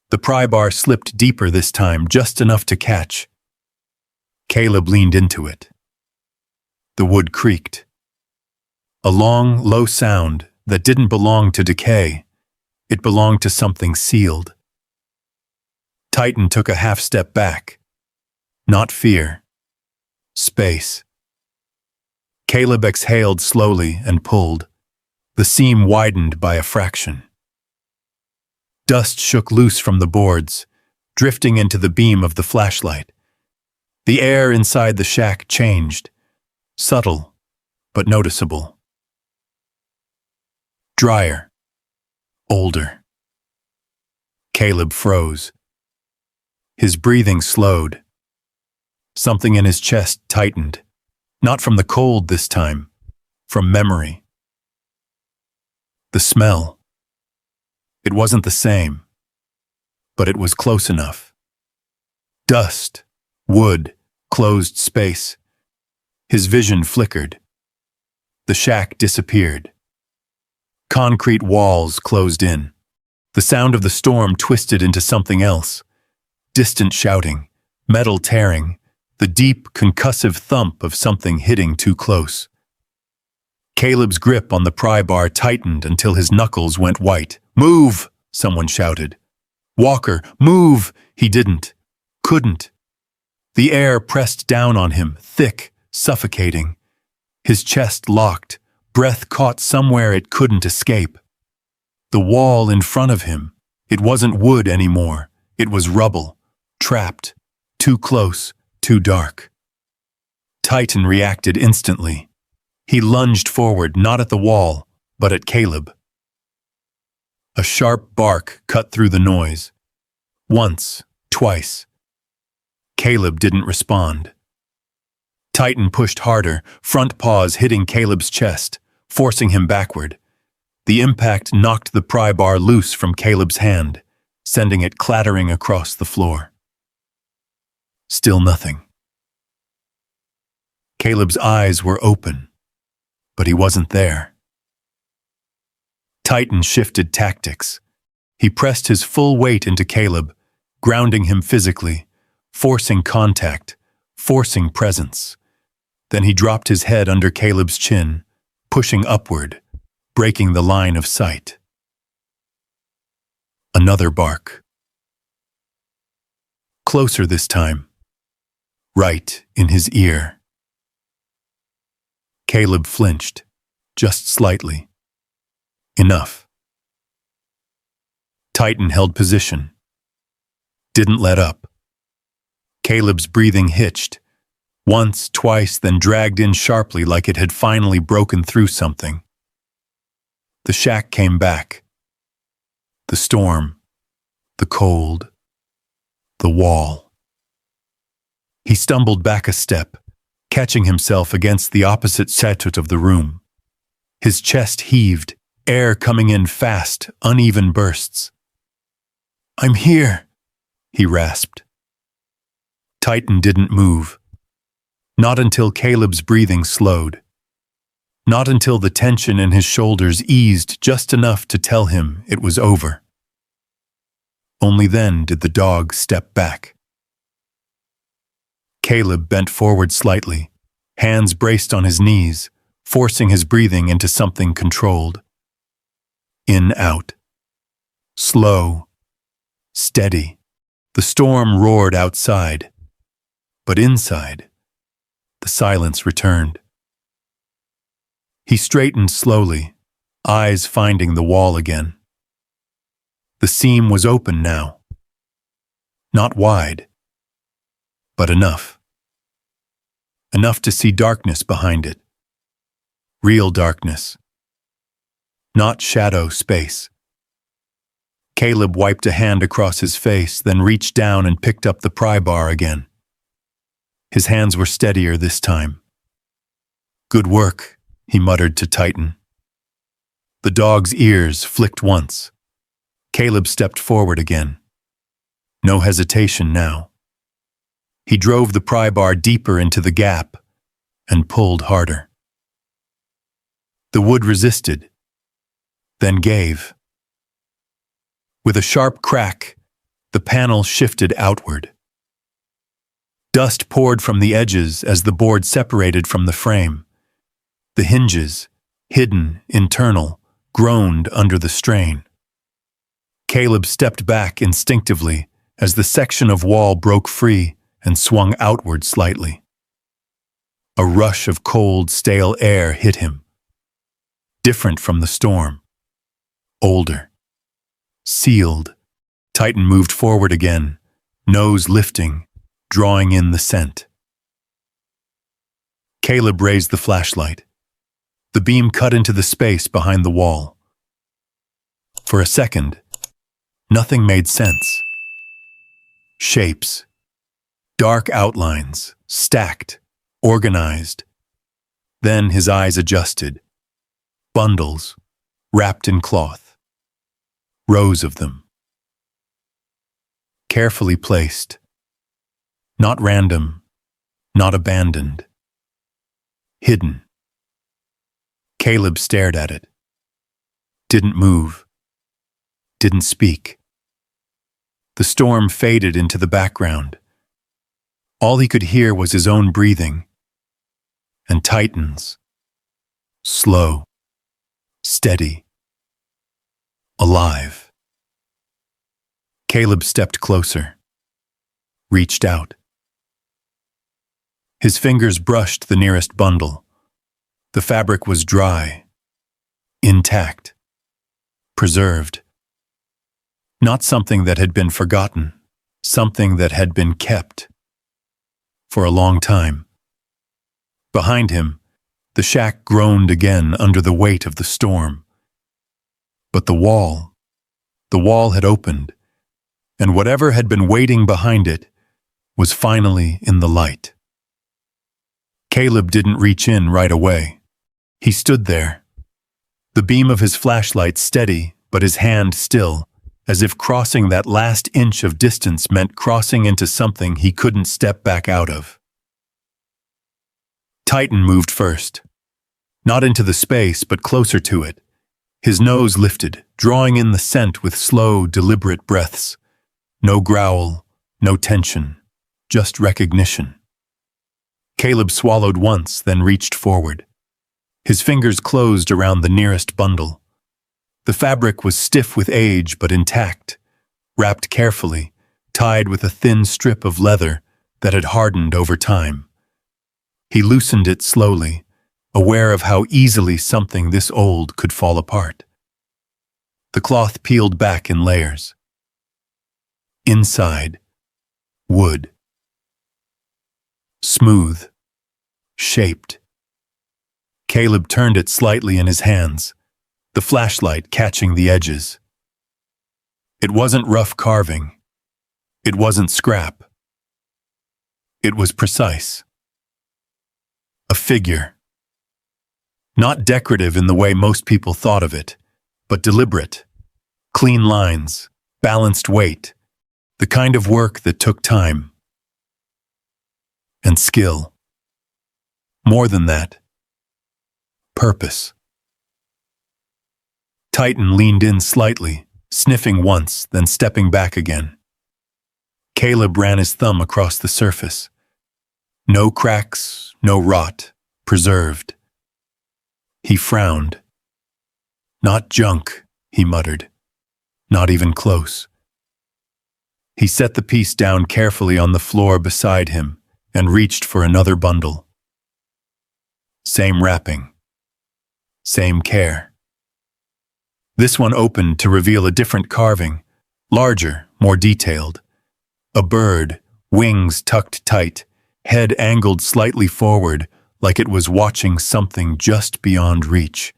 The pry bar slipped deeper this time, just enough to catch. Caleb leaned into it. The wood creaked. A long, low sound that didn't belong to decay. It belonged to something sealed. Titan took a half step back. Not fear. Space. Caleb exhaled slowly and pulled. The seam widened by a fraction. Dust shook loose from the boards, drifting into the beam of the flashlight. The air inside the shack changed. Subtle, but noticeable. Drier. Older. Caleb froze. His breathing slowed. Something in his chest tightened, not from the cold this time, from memory. The smell. It wasn't the same, but it was close enough. Dust, wood, closed space. His vision flickered. The shack disappeared. Concrete walls closed in. The sound of the storm twisted into something else. Distant shouting, metal tearing, the deep, concussive thump of something hitting too close. Caleb's grip on the pry bar tightened until his knuckles went white. "Move!" someone shouted. "Walker, move!" He didn't. Couldn't. The air pressed down on him, thick, suffocating. His chest locked, breath caught somewhere it couldn't escape. The wall in front of him, it wasn't wood anymore. It was rubble, trapped, too close, too dark. Titan reacted instantly. He lunged forward, not at the wall, but at Caleb. A sharp bark cut through the noise. Once, twice. Caleb didn't respond. Titan pushed harder, front paws hitting Caleb's chest, forcing him backward. The impact knocked the pry bar loose from Caleb's hand, sending it clattering across the floor. Still nothing. Caleb's eyes were open, but he wasn't there. Titan shifted tactics. He pressed his full weight into Caleb, grounding him physically, forcing contact, forcing presence. Then he dropped his head under Caleb's chin, pushing upward, breaking the line of sight. Another bark. Closer this time, right in his ear. Caleb flinched, just slightly. Enough. Titan held position. Didn't let up. Caleb's breathing hitched. Once, twice, then dragged in sharply like it had finally broken through something. The shack came back. The storm. The cold. The wall. He stumbled back a step, catching himself against the opposite setut of the room. His chest heaved, air coming in fast, uneven bursts. "I'm here," he rasped. Titan didn't move. Not until Caleb's breathing slowed. Not until the tension in his shoulders eased just enough to tell him it was over. Only then did the dog step back. Caleb bent forward slightly, hands braced on his knees, forcing his breathing into something controlled. In, out. Slow. Steady. The storm roared outside. But inside, the silence returned. He straightened slowly, eyes finding the wall again. The seam was open now. Not wide, but enough. Enough to see darkness behind it. Real darkness. Not shadow space. Caleb wiped a hand across his face, then reached down and picked up the pry bar again. His hands were steadier this time. "Good work," he muttered to Titan. The dog's ears flicked once. Caleb stepped forward again. No hesitation now. He drove the pry bar deeper into the gap and pulled harder. The wood resisted, then gave. With a sharp crack, the panel shifted outward. Dust poured from the edges as the board separated from the frame. The hinges, hidden, internal, groaned under the strain. Caleb stepped back instinctively as the section of wall broke free and swung outward slightly. A rush of cold, stale air hit him. Different from the storm. Older. Sealed. Titan moved forward again, nose lifting, drawing in the scent. Caleb raised the flashlight. The beam cut into the space behind the wall. For a second, nothing made sense. Shapes, dark outlines, stacked, organized. Then his eyes adjusted. Bundles, wrapped in cloth. Rows of them. Carefully placed. Not random, not abandoned. Hidden. Caleb stared at it. Didn't move. Didn't speak. The storm faded into the background. All he could hear was his own breathing. And Titan's. Slow. Steady. Alive. Caleb stepped closer. Reached out. His fingers brushed the nearest bundle. The fabric was dry. Intact. Preserved. Not something that had been forgotten. Something that had been kept. For a long time. Behind him, the shack groaned again under the weight of the storm. But the wall had opened, and whatever had been waiting behind it was finally in the light. Caleb didn't reach in right away. He stood there, the beam of his flashlight steady, but his hand still, as if crossing that last inch of distance meant crossing into something he couldn't step back out of. Titan moved first. Not into the space, but closer to it. His nose lifted, drawing in the scent with slow, deliberate breaths. No growl, no tension, just recognition. Caleb swallowed once, then reached forward. His fingers closed around the nearest bundle. The fabric was stiff with age, but intact, wrapped carefully, tied with a thin strip of leather that had hardened over time. He loosened it slowly, aware of how easily something this old could fall apart. The cloth peeled back in layers. Inside, wood. Smooth. Shaped. Caleb turned it slightly in his hands, the flashlight catching the edges. It wasn't rough carving. It wasn't scrap. It was precise. A figure. Not decorative in the way most people thought of it, but deliberate. Clean lines, balanced weight, the kind of work that took time. And skill. More than that. Purpose. Titan leaned in slightly, sniffing once, then stepping back again. Caleb ran his thumb across the surface. No cracks, no rot, preserved. He frowned. Not junk, he muttered. Not even close. He set the piece down carefully on the floor beside him and reached for another bundle. Same wrapping. Same care. This one opened to reveal a different carving, larger, more detailed. A bird, wings tucked tight, head angled slightly forward, like it was watching something just beyond reach.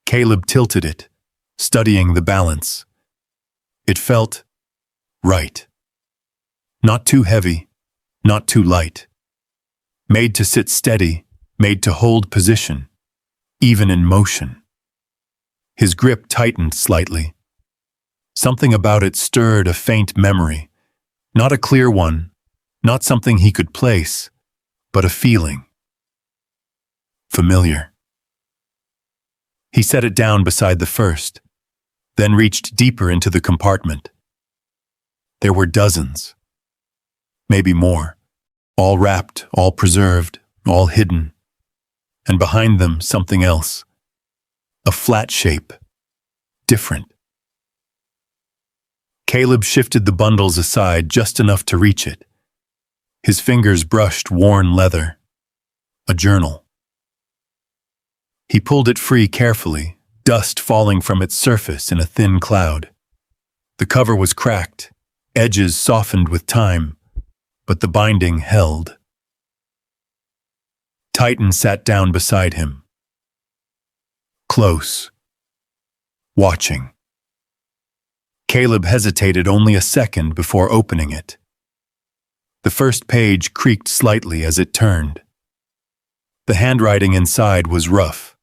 Caleb tilted it, studying the balance. It felt right. Not too heavy, not too light. Made to sit steady, made to hold position, even in motion. His grip tightened slightly. Something about it stirred a faint memory, not a clear one, not something he could place, but a feeling. Familiar. He set it down beside the first, then reached deeper into the compartment. There were dozens. Maybe more. All wrapped, all preserved, all hidden. And behind them, something else. A flat shape. Different. Caleb shifted the bundles aside just enough to reach it. His fingers brushed worn leather. A journal. He pulled it free carefully, dust falling from its surface in a thin cloud. The cover was cracked, edges softened with time, but the binding held. Titan sat down beside him. Close. Watching. Caleb hesitated only a second before opening it. The first page creaked slightly as it turned. The handwriting inside was rough.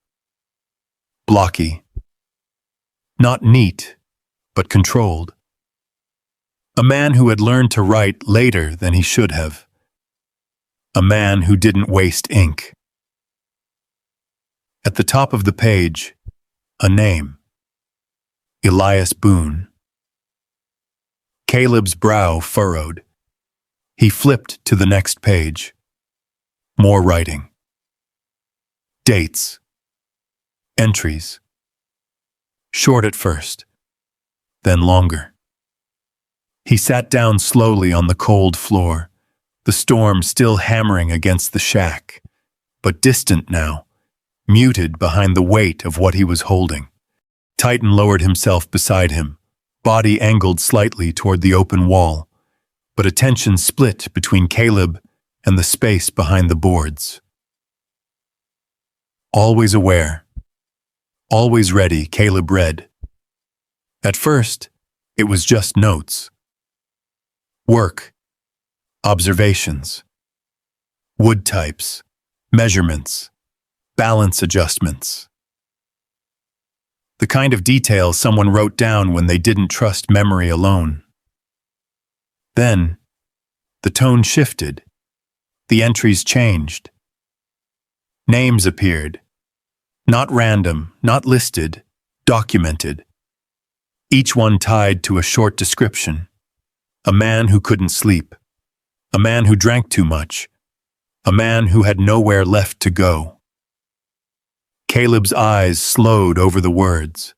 Blocky. Not neat, but controlled. A man who had learned to write later than he should have. A man who didn't waste ink. At the top of the page, a name. Elias Boone. Caleb's brow furrowed. He flipped to the next page. More writing. Dates. Entries. Short at first, then longer. He sat down slowly on the cold floor, the storm still hammering against the shack, but distant now, muted behind the weight of what he was holding. Titan lowered himself beside him, body angled slightly toward the open wall, but attention split between Caleb and the space behind the boards. Always aware, always ready, Caleb read. At first, it was just notes. Work, observations, wood types, measurements, balance adjustments. The kind of detail someone wrote down when they didn't trust memory alone. Then, the tone shifted. The entries changed. Names appeared. Not random, not listed, documented. Each one tied to a short description. A man who couldn't sleep. A man who drank too much. A man who had nowhere left to go. Caleb's eyes slowed over the words.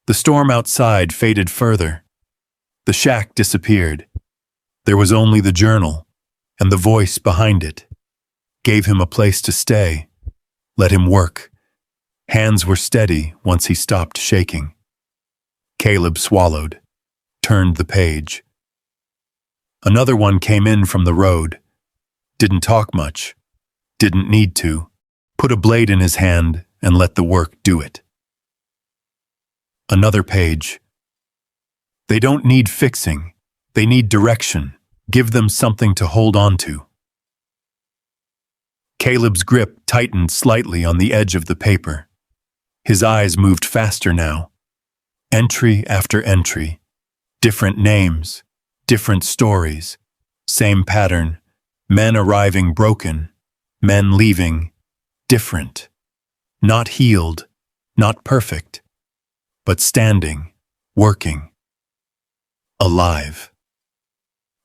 The storm outside faded further. The shack disappeared. There was only the journal, and the voice behind it. Gave him a place to stay. Let him work. Hands were steady once he stopped shaking. Caleb swallowed, turned the page. Another one came in from the road. Didn't talk much. Didn't need to. Put a blade in his hand and let the work do it. Another page. They don't need fixing. They need direction. Give them something to hold on to. Caleb's grip tightened slightly on the edge of the paper. His eyes moved faster now. Entry after entry. Different names. Different stories. Same pattern. Men arriving broken. Men leaving. Different. Not healed. Not perfect. But standing. Working. Alive.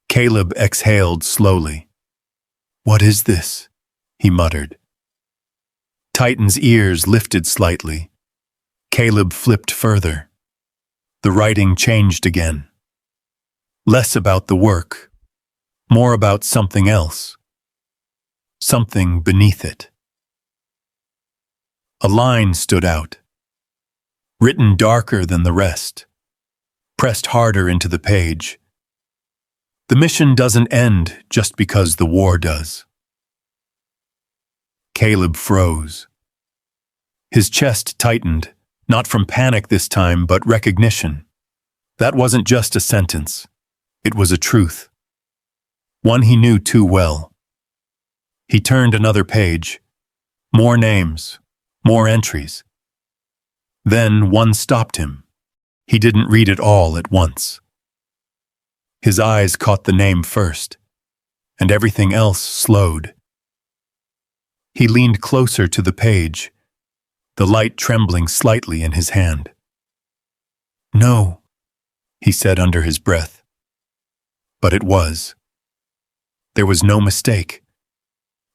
Caleb exhaled slowly. "What is this?" he muttered. Titan's ears lifted slightly. Caleb flipped further. The writing changed again. Less about the work, more about something else. Something beneath it. A line stood out, written darker than the rest, pressed harder into the page. The mission doesn't end just because the war does. Caleb froze. His chest tightened, not from panic this time, but recognition. That wasn't just a sentence. It was a truth. One he knew too well. He turned another page. More names. More entries. Then one stopped him. He didn't read it all at once. His eyes caught the name first, and everything else slowed. He leaned closer to the page, the light trembling slightly in his hand. "No," he said under his breath. But it was. There was no mistake.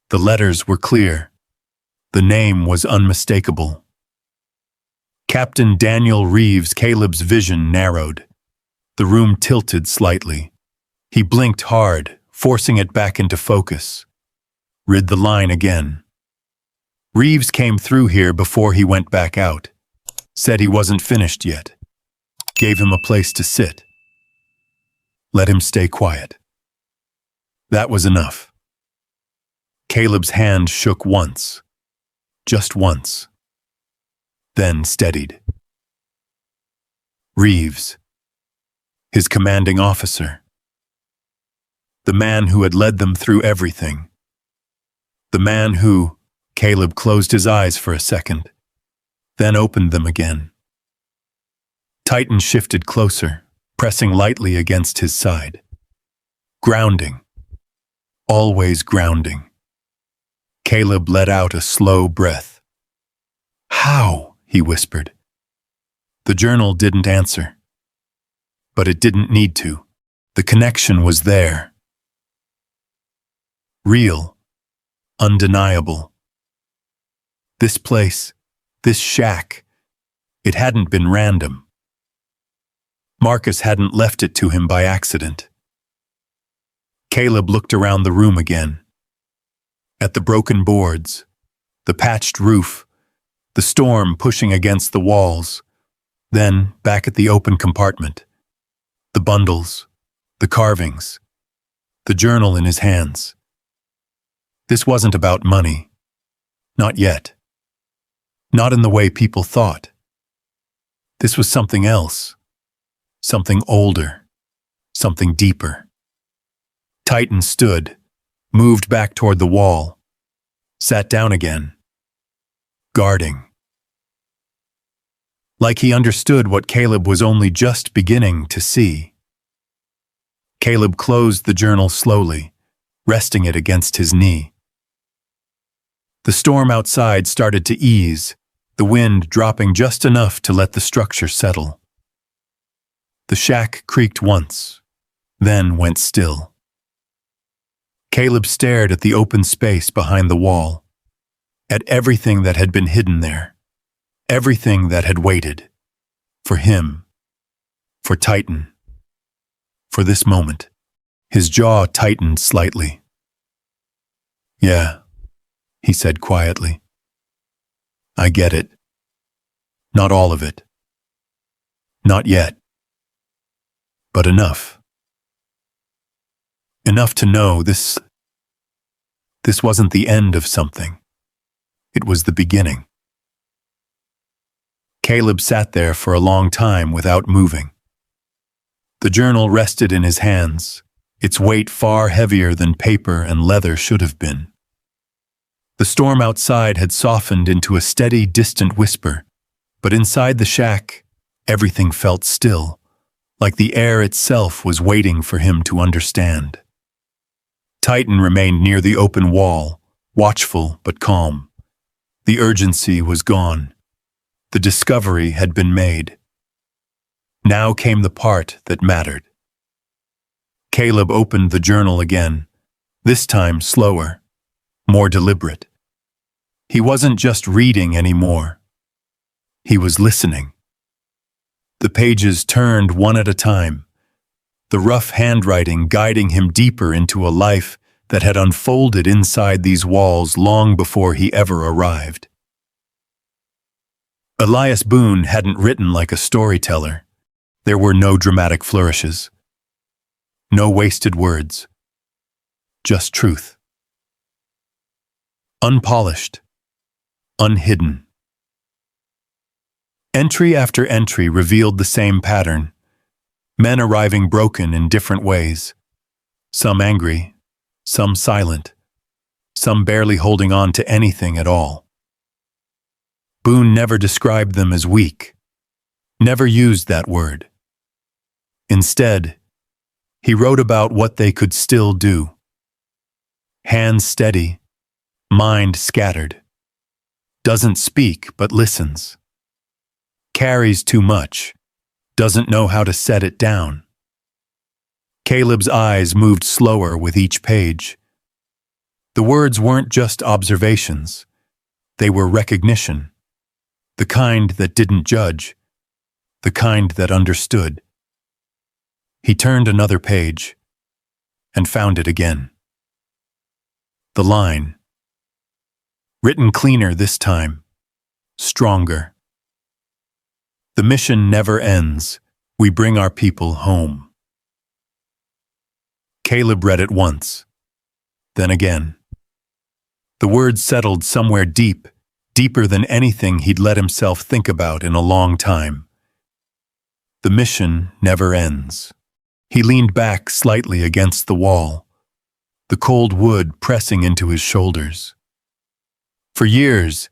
The letters were clear. The name was unmistakable. Captain Daniel Reeves. Caleb's vision narrowed. The room tilted slightly. He blinked hard, forcing it back into focus. Read the line again. Reeves came through here before he went back out. Said he wasn't finished yet. Gave him a place to sit. Let him stay quiet. That was enough. Caleb's hand shook once, just once, then steadied. Reeves, his commanding officer. The man who had led them through everything. The man who, Caleb closed his eyes for a second, then opened them again. Titan shifted closer, pressing lightly against his side. Grounding. Always grounding. Caleb let out a slow breath. "How?" he whispered. The journal didn't answer. But it didn't need to. The connection was there. Real. Undeniable. This place, this shack, it hadn't been random. Marcus hadn't left it to him by accident. Caleb looked around the room again. At the broken boards, the patched roof, the storm pushing against the walls, then back at the open compartment, the bundles, the carvings, the journal in his hands. This wasn't about money. Not yet. Not in the way people thought. This was something else. Something older. Something deeper. Titan stood, moved back toward the wall, sat down again, guarding. Like he understood what Caleb was only just beginning to see. Caleb closed the journal slowly, resting it against his knee. The storm outside started to ease, the wind dropping just enough to let the structure settle. The shack creaked once, then went still. Caleb stared at the open space behind the wall, at everything that had been hidden there, everything that had waited, for him, for Titan, for this moment. His jaw tightened slightly. "Yeah," he said quietly. "I get it. Not all of it. Not yet. But enough. Enough to know this wasn't the end of something. It was the beginning." Caleb sat there for a long time without moving. The journal rested in his hands, its weight far heavier than paper and leather should have been. The storm outside had softened into a steady, distant whisper, but inside the shack, everything felt still, like the air itself was waiting for him to understand. Titan remained near the open wall, watchful but calm. The urgency was gone. The discovery had been made. Now came the part that mattered. Caleb opened the journal again, this time slower, more deliberate. He wasn't just reading anymore. He was listening. The pages turned one at a time, the rough handwriting guiding him deeper into a life that had unfolded inside these walls long before he ever arrived. Elias Boone hadn't written like a storyteller. There were no dramatic flourishes. No wasted words. Just truth. Unpolished. Unhidden. Entry after entry revealed the same pattern. Men arriving broken in different ways. Some angry, some silent, some barely holding on to anything at all. Boone never described them as weak, never used that word. Instead, he wrote about what they could still do. Hands steady, mind scattered. Doesn't speak but listens. Carries too much, doesn't know how to set it down. Caleb's eyes moved slower with each page. The words weren't just observations. They were recognition. The kind that didn't judge. The kind that understood. He turned another page and found it again. The line. Written cleaner this time. Stronger. The mission never ends. We bring our people home. Caleb read it once, then again. The words settled somewhere deep, deeper than anything he'd let himself think about in a long time. The mission never ends. He leaned back slightly against the wall, the cold wood pressing into his shoulders. For years,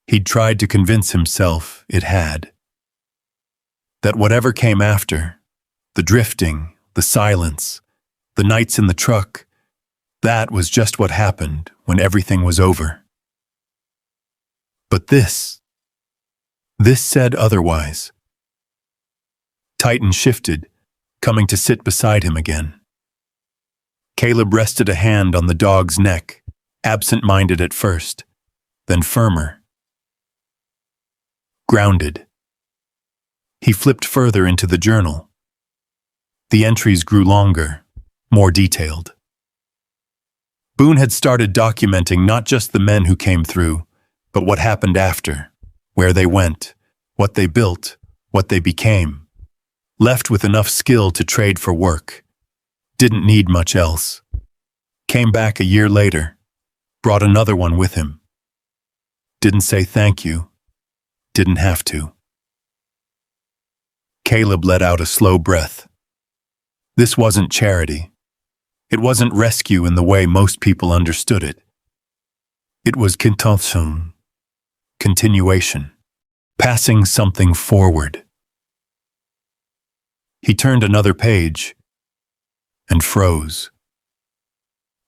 he'd tried to convince himself it had. That whatever came after, the drifting, the silence, the nights in the truck, that was just what happened when everything was over. But this said otherwise. Titan shifted, coming to sit beside him again. Caleb rested a hand on the dog's neck, absent-minded at first, then firmer. Grounded. He flipped further into the journal. The entries grew longer, more detailed. Boone had started documenting not just the men who came through, but what happened after, where they went, what they built, what they became. Left with enough skill to trade for work. Didn't need much else. Came back a year later, brought another one with him. Didn't say thank you. Didn't have to. Caleb let out a slow breath. This wasn't charity. It wasn't rescue in the way most people understood it. It was continuation, passing something forward. He turned another page and froze.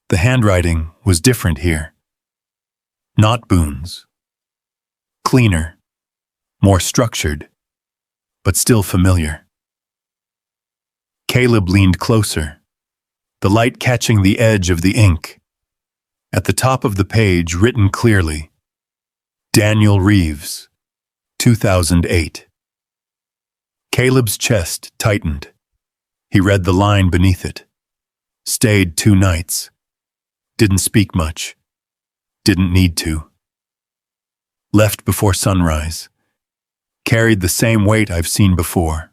The handwriting was different here. Not Boone's. Cleaner, more structured, but still familiar. Caleb leaned closer, the light catching the edge of the ink. At the top of the page, written clearly, Daniel Reeves, 2008. Caleb's chest tightened. He read the line beneath it. Stayed 2 nights. Didn't speak much. Didn't need to. Left before sunrise. Carried the same weight I've seen before.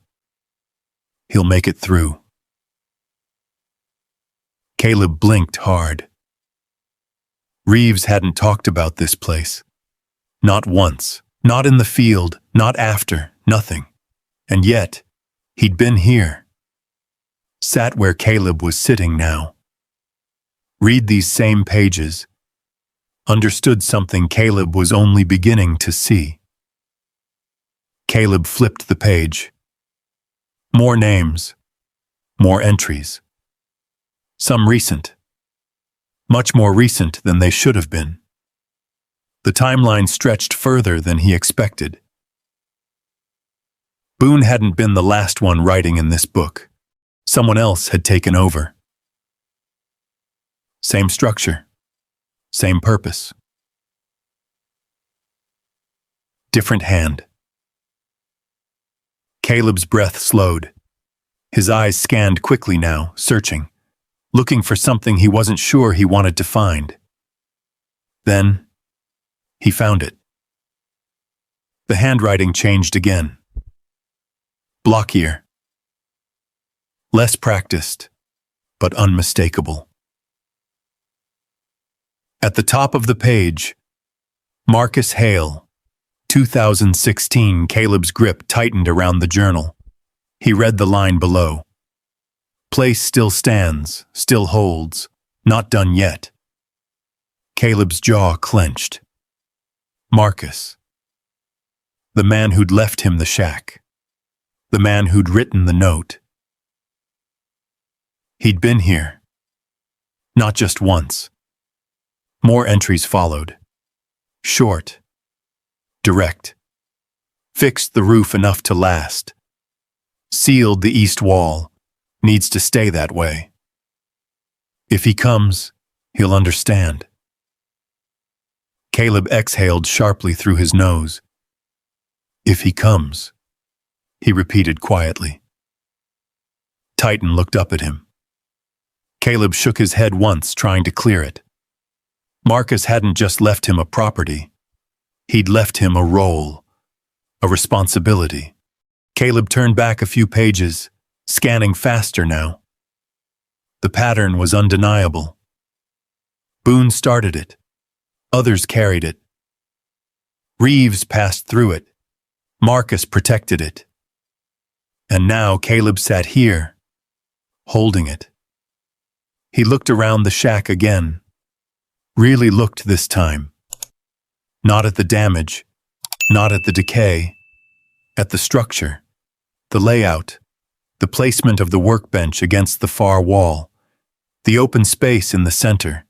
He'll make it through. Caleb blinked hard. Reeves hadn't talked about this place. Not once. Not in the field. Not after. Nothing. And yet, he'd been here. Sat where Caleb was sitting now. Read these same pages. Understood something Caleb was only beginning to see. Caleb flipped the page. More names. More entries. Some recent. Much more recent than they should have been. The timeline stretched further than he expected. Boone hadn't been the last one writing in this book. Someone else had taken over. Same structure. Same purpose. Different hand. Caleb's breath slowed. His eyes scanned quickly now, searching, looking for something he wasn't sure he wanted to find. Then, he found it. The handwriting changed again. Blockier. Less practiced, but unmistakable. At the top of the page, Marcus Hale, 2016. Caleb's grip tightened around the journal. He read the line below. Place still stands, still holds, not done yet. Caleb's jaw clenched. Marcus. The man who'd left him the shack. The man who'd written the note. He'd been here. Not just once. More entries followed. Short. Direct. Fixed the roof enough to last. Sealed the east wall. Needs to stay that way. If he comes, he'll understand. Caleb exhaled sharply through his nose. If he comes, he repeated quietly. Titan looked up at him. Caleb shook his head once, trying to clear it. Marcus hadn't just left him a property. He'd left him a role, a responsibility. Caleb turned back a few pages, scanning faster now. The pattern was undeniable. Boone started it. Others carried it. Reeves passed through it. Marcus protected it. And now Caleb sat here, holding it. He looked around the shack again. Really looked this time. Not at the damage, not at the decay, at the structure, the layout, the placement of the workbench against the far wall, the open space in the center,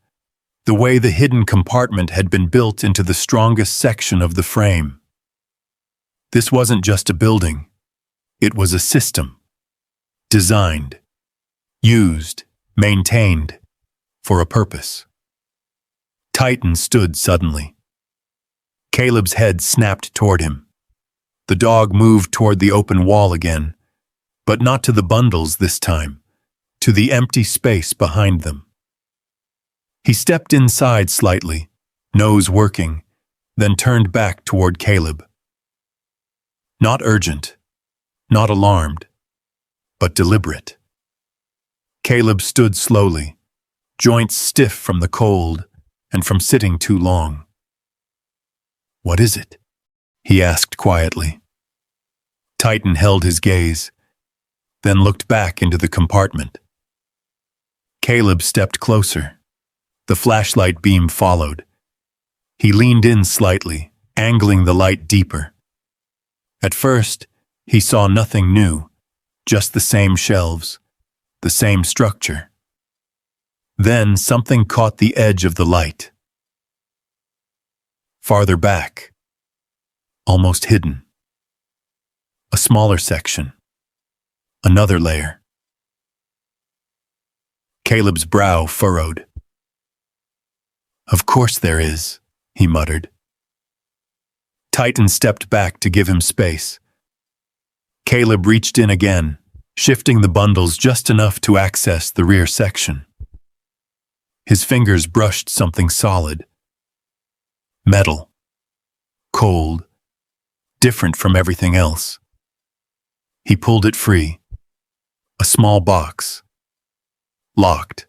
the way the hidden compartment had been built into the strongest section of the frame. This wasn't just a building. It was a system. Designed, used, maintained, for a purpose. Titan stood suddenly. Caleb's head snapped toward him. The dog moved toward the open wall again, but not to the bundles this time, to the empty space behind them. He stepped inside slightly, nose working, then turned back toward Caleb. Not urgent, not alarmed, but deliberate. Caleb stood slowly, joints stiff from the cold and from sitting too long. "What is it?" he asked quietly. Titan held his gaze, then looked back into the compartment. Caleb stepped closer. The flashlight beam followed. He leaned in slightly, angling the light deeper. At first, he saw nothing new, just the same shelves, the same structure. Then something caught the edge of the light. Farther back, almost hidden. A smaller section. Another layer. Caleb's brow furrowed. "Of course there is," he muttered. Titan stepped back to give him space. Caleb reached in again, shifting the bundles just enough to access the rear section. His fingers brushed something solid. Metal. Cold. Different from everything else. He pulled it free. A small box. Locked.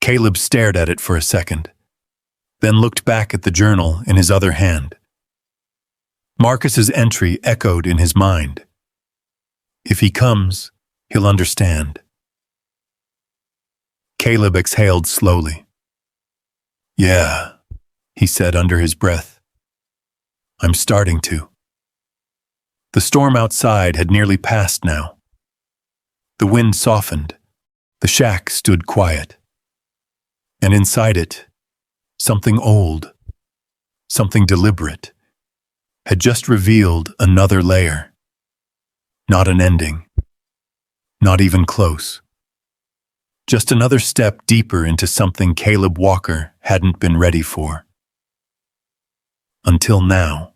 Caleb stared at it for a second, then looked back at the journal in his other hand. Marcus's entry echoed in his mind. If he comes, he'll understand. Caleb exhaled slowly. "Yeah," he said under his breath. "I'm starting to." The storm outside had nearly passed now. The wind softened. The shack stood quiet. And inside it, something old, something deliberate, had just revealed another layer. Not an ending. Not even close. Just another step deeper into something Caleb Walker hadn't been ready for. Until now.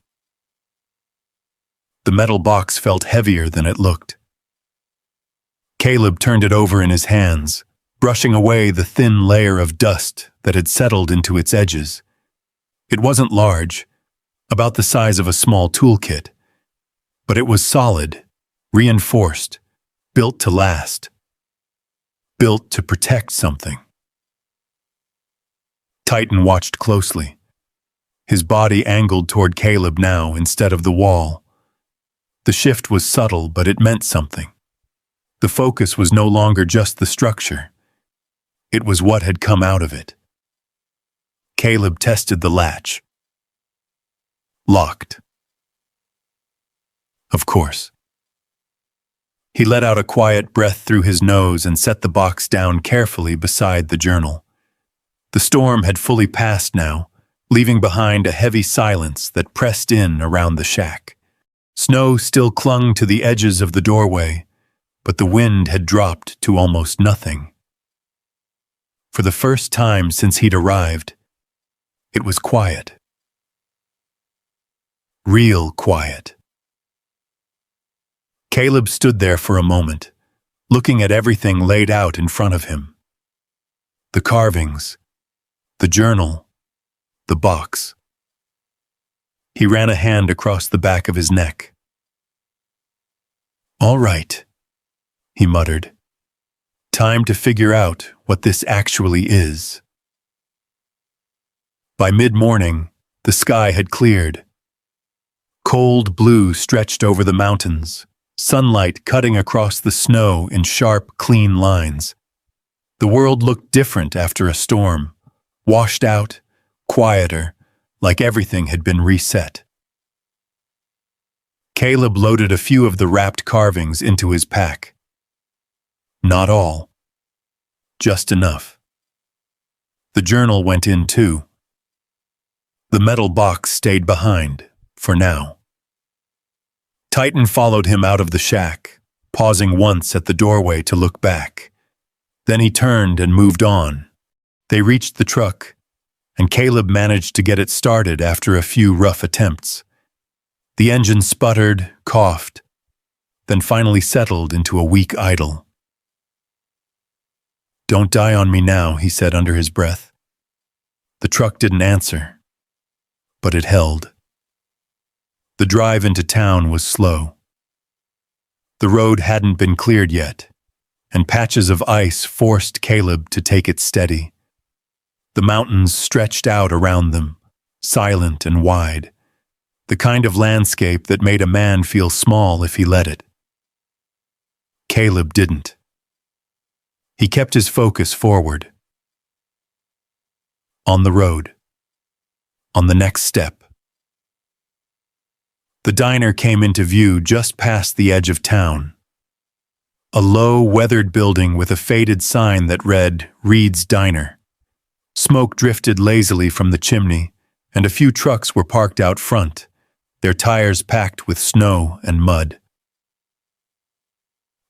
The metal box felt heavier than it looked. Caleb turned it over in his hands, brushing away the thin layer of dust that had settled into its edges. It wasn't large, about the size of a small toolkit, but it was solid, reinforced, built to last. Built to protect something. Titan watched closely, his body angled toward Caleb now instead of the wall. The shift was subtle, but it meant something. The focus was no longer just the structure. It was what had come out of it. Caleb tested the latch. Locked. Of course. He let out a quiet breath through his nose and set the box down carefully beside the journal. The storm had fully passed now, leaving behind a heavy silence that pressed in around the shack. Snow still clung to the edges of the doorway, but the wind had dropped to almost nothing. For the first time since he'd arrived, it was quiet. Real quiet. Caleb stood there for a moment, looking at everything laid out in front of him. The carvings, the journal, the box. He ran a hand across the back of his neck. "All right," he muttered. "Time to figure out what this actually is." By mid-morning, the sky had cleared. Cold blue stretched over the mountains, sunlight cutting across the snow in sharp, clean lines. The world looked different after a storm, washed out, quieter, like everything had been reset. Caleb loaded a few of the wrapped carvings into his pack. Not all. Just enough. The journal went in too. The metal box stayed behind, for now. Titan followed him out of the shack, pausing once at the doorway to look back. Then he turned and moved on. They reached the truck, and Caleb managed to get it started after a few rough attempts. The engine sputtered, coughed, then finally settled into a weak idle. "Don't die on me now," he said under his breath. The truck didn't answer, but it held. The drive into town was slow. The road hadn't been cleared yet, and patches of ice forced Caleb to take it steady. The mountains stretched out around them, silent and wide, the kind of landscape that made a man feel small if he let it. Caleb didn't. He kept his focus forward. On the road. On the next step. The diner came into view just past the edge of town. A low, weathered building with a faded sign that read, "Reed's Diner." Smoke drifted lazily from the chimney, and a few trucks were parked out front, their tires packed with snow and mud.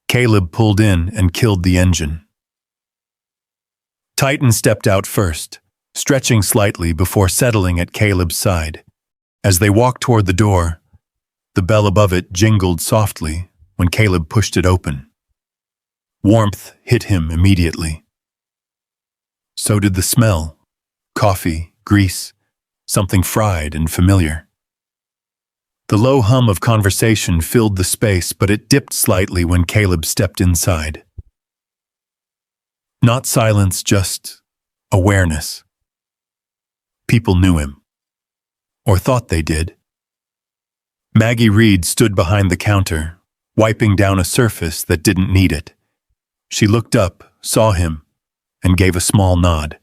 Caleb pulled in and killed the engine. Titan stepped out first, stretching slightly before settling at Caleb's side. As they walked toward the door, the bell above it jingled softly when Caleb pushed it open. Warmth hit him immediately. So did the smell. Coffee, grease, something fried and familiar. The low hum of conversation filled the space, but it dipped slightly when Caleb stepped inside. Not silence, just awareness. People knew him. Or thought they did. Maggie Reed stood behind the counter, wiping down a surface that didn't need it. She looked up, saw him, and gave a small nod.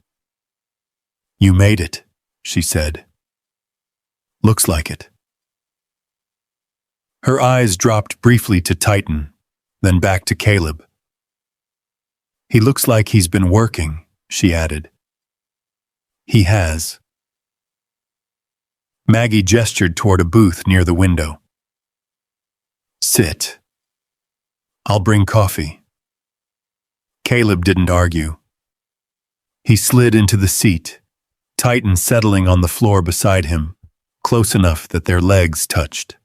"You made it," she said. "Looks like it." Her eyes dropped briefly to Titan, then back to Caleb. "He looks like he's been working," she added. "He has." Maggie gestured toward a booth near the window. "Sit. I'll bring coffee." Caleb didn't argue. He slid into the seat, Titan settling on the floor beside him, close enough that their legs touched.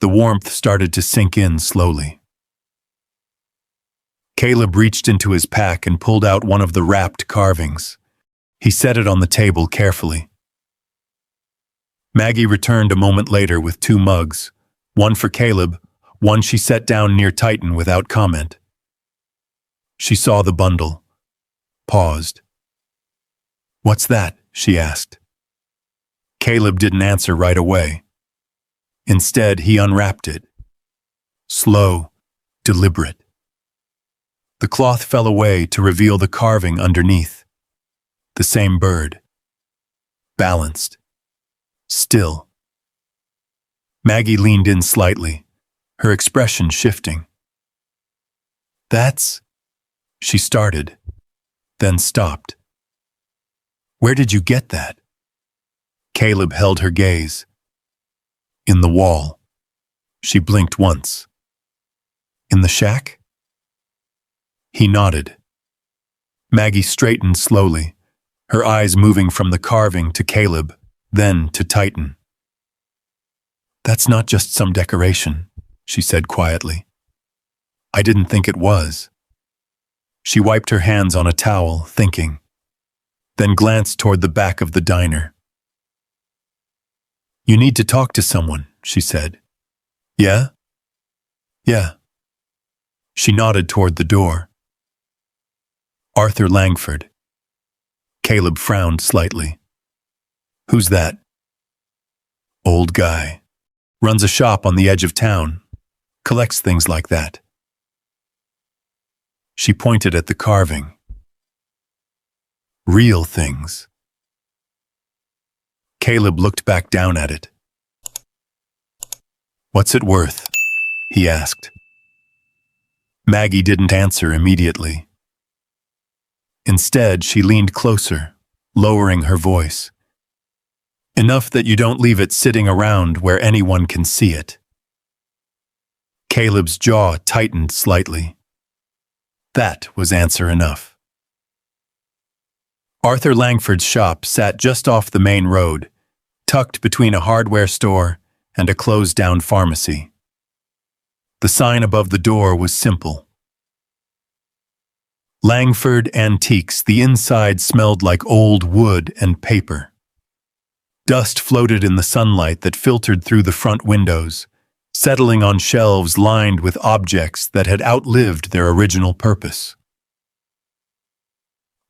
The warmth started to sink in slowly. Caleb reached into his pack and pulled out one of the wrapped carvings. He set it on the table carefully. Maggie returned a moment later with 2 mugs, one for Caleb, one she set down near Titan without comment. She saw the bundle, paused. "What's that?" she asked. Caleb didn't answer right away. Instead, he unwrapped it. Slow, deliberate. The cloth fell away to reveal the carving underneath. The same bird. Balanced. Still. Maggie leaned in slightly, her expression shifting. "That's..." she started, then stopped. "Where did you get that?" Caleb held her gaze. "In the wall." She blinked once. "In the shack?" He nodded. Maggie straightened slowly, her eyes moving from the carving to Caleb, then to Titan. "That's not just some decoration," she said quietly. "I didn't think it was." She wiped her hands on a towel, thinking, then glanced toward the back of the diner. "You need to talk to someone," she said. "Yeah?" "Yeah." She nodded toward the door. "Arthur Langford." Caleb frowned slightly. Who's that? Old guy. Runs a shop on the edge of town. Collects things like that. She pointed at the carving. Real things. Caleb looked back down at it. What's it worth? He asked. Maggie didn't answer immediately. Instead, she leaned closer, lowering her voice. Enough that you don't leave it sitting around where anyone can see it. Caleb's jaw tightened slightly. That was answer enough. Arthur Langford's shop sat just off the main road, tucked between a hardware store and a closed-down pharmacy. The sign above the door was simple. Langford Antiques. The inside smelled like old wood and paper. Dust floated in the sunlight that filtered through the front windows, settling on shelves lined with objects that had outlived their original purpose.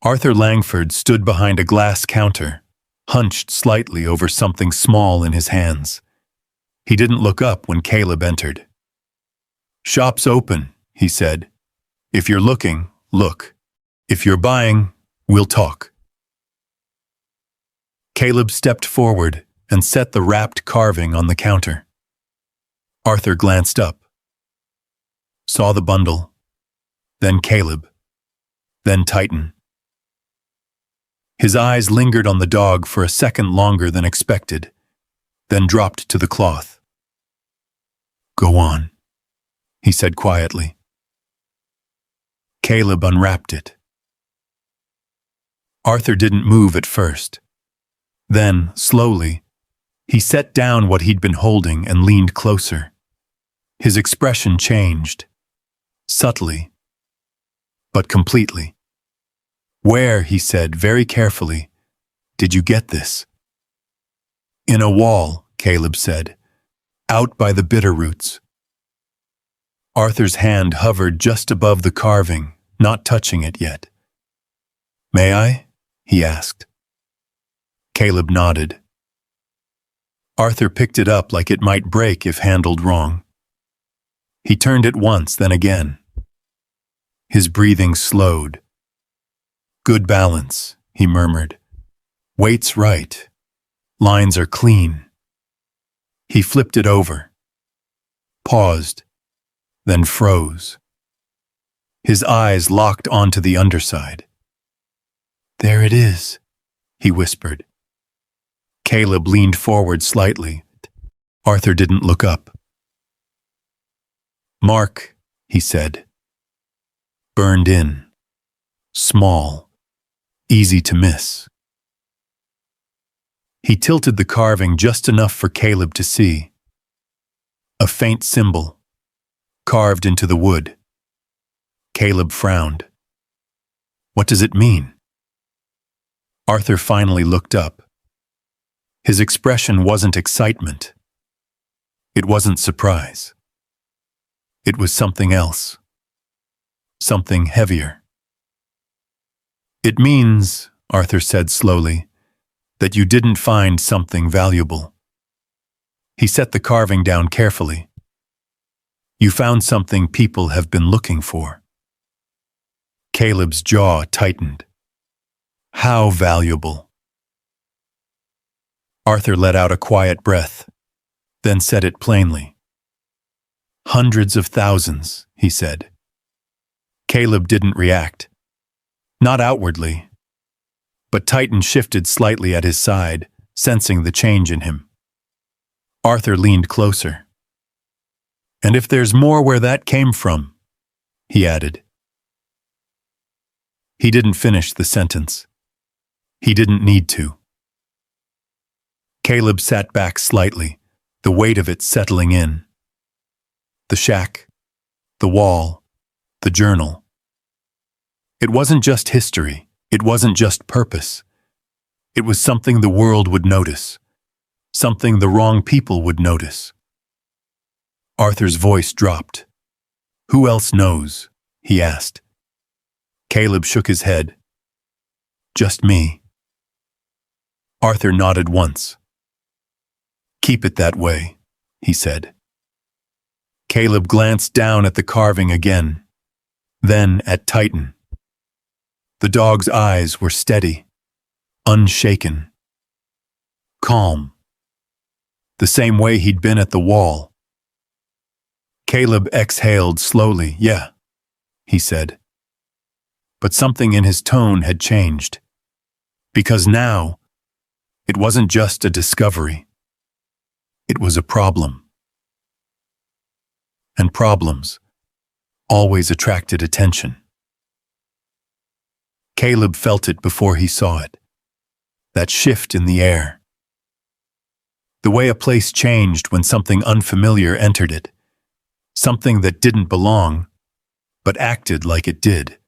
Arthur Langford stood behind a glass counter, hunched slightly over something small in his hands. He didn't look up when Caleb entered. "Shop's open," he said. "If you're looking, look. If you're buying, we'll talk." Caleb stepped forward and set the wrapped carving on the counter. Arthur glanced up, saw the bundle, then Caleb, then Titan. His eyes lingered on the dog for a second longer than expected, then dropped to the cloth. "Go on," he said quietly. Caleb unwrapped it. Arthur didn't move at first. Then, slowly, he set down what he'd been holding and leaned closer. His expression changed, subtly, but completely. "Where," he said very carefully, "did you get this?" "In a wall," Caleb said, "out by the Bitterroots." Arthur's hand hovered just above the carving, not touching it yet. "May I?" he asked. Caleb nodded. Arthur picked it up like it might break if handled wrong. He turned it once, then again. His breathing slowed. "Good balance," he murmured. "Weight's right. Lines are clean." He flipped it over, paused, then froze. His eyes locked onto the underside. "There it is," he whispered. Caleb leaned forward slightly. Arthur didn't look up. "Mark," he said. "Burned in. Small. Easy to miss." He tilted the carving just enough for Caleb to see. A faint symbol, carved into the wood. Caleb frowned. "What does it mean?" Arthur finally looked up. His expression wasn't excitement. It wasn't surprise. It was something else. Something heavier. "It means," Arthur said slowly, "that you didn't find something valuable." He set the carving down carefully. "You found something people have been looking for." Caleb's jaw tightened. "How valuable?" Arthur let out a quiet breath, then said it plainly. "Hundreds of thousands," he said. Caleb didn't react. Not outwardly. But Titan shifted slightly at his side, sensing the change in him. Arthur leaned closer. "And if there's more where that came from," he added. He didn't finish the sentence. He didn't need to. Caleb sat back slightly, the weight of it settling in. The shack, the wall, the journal. It wasn't just history. It wasn't just purpose. It was something the world would notice. Something the wrong people would notice. Arthur's voice dropped. "Who else knows?" he asked. Caleb shook his head. "Just me." Arthur nodded once. "Keep it that way," he said. Caleb glanced down at the carving again, then at Titan. The dog's eyes were steady, unshaken, calm, the same way he'd been at the wall. Caleb exhaled slowly. "Yeah," he said. But something in his tone had changed, because now it wasn't just a discovery. It was a problem. And problems always attracted attention. Caleb felt it before he saw it, that shift in the air. The way a place changed when something unfamiliar entered it, something that didn't belong, but acted like it did.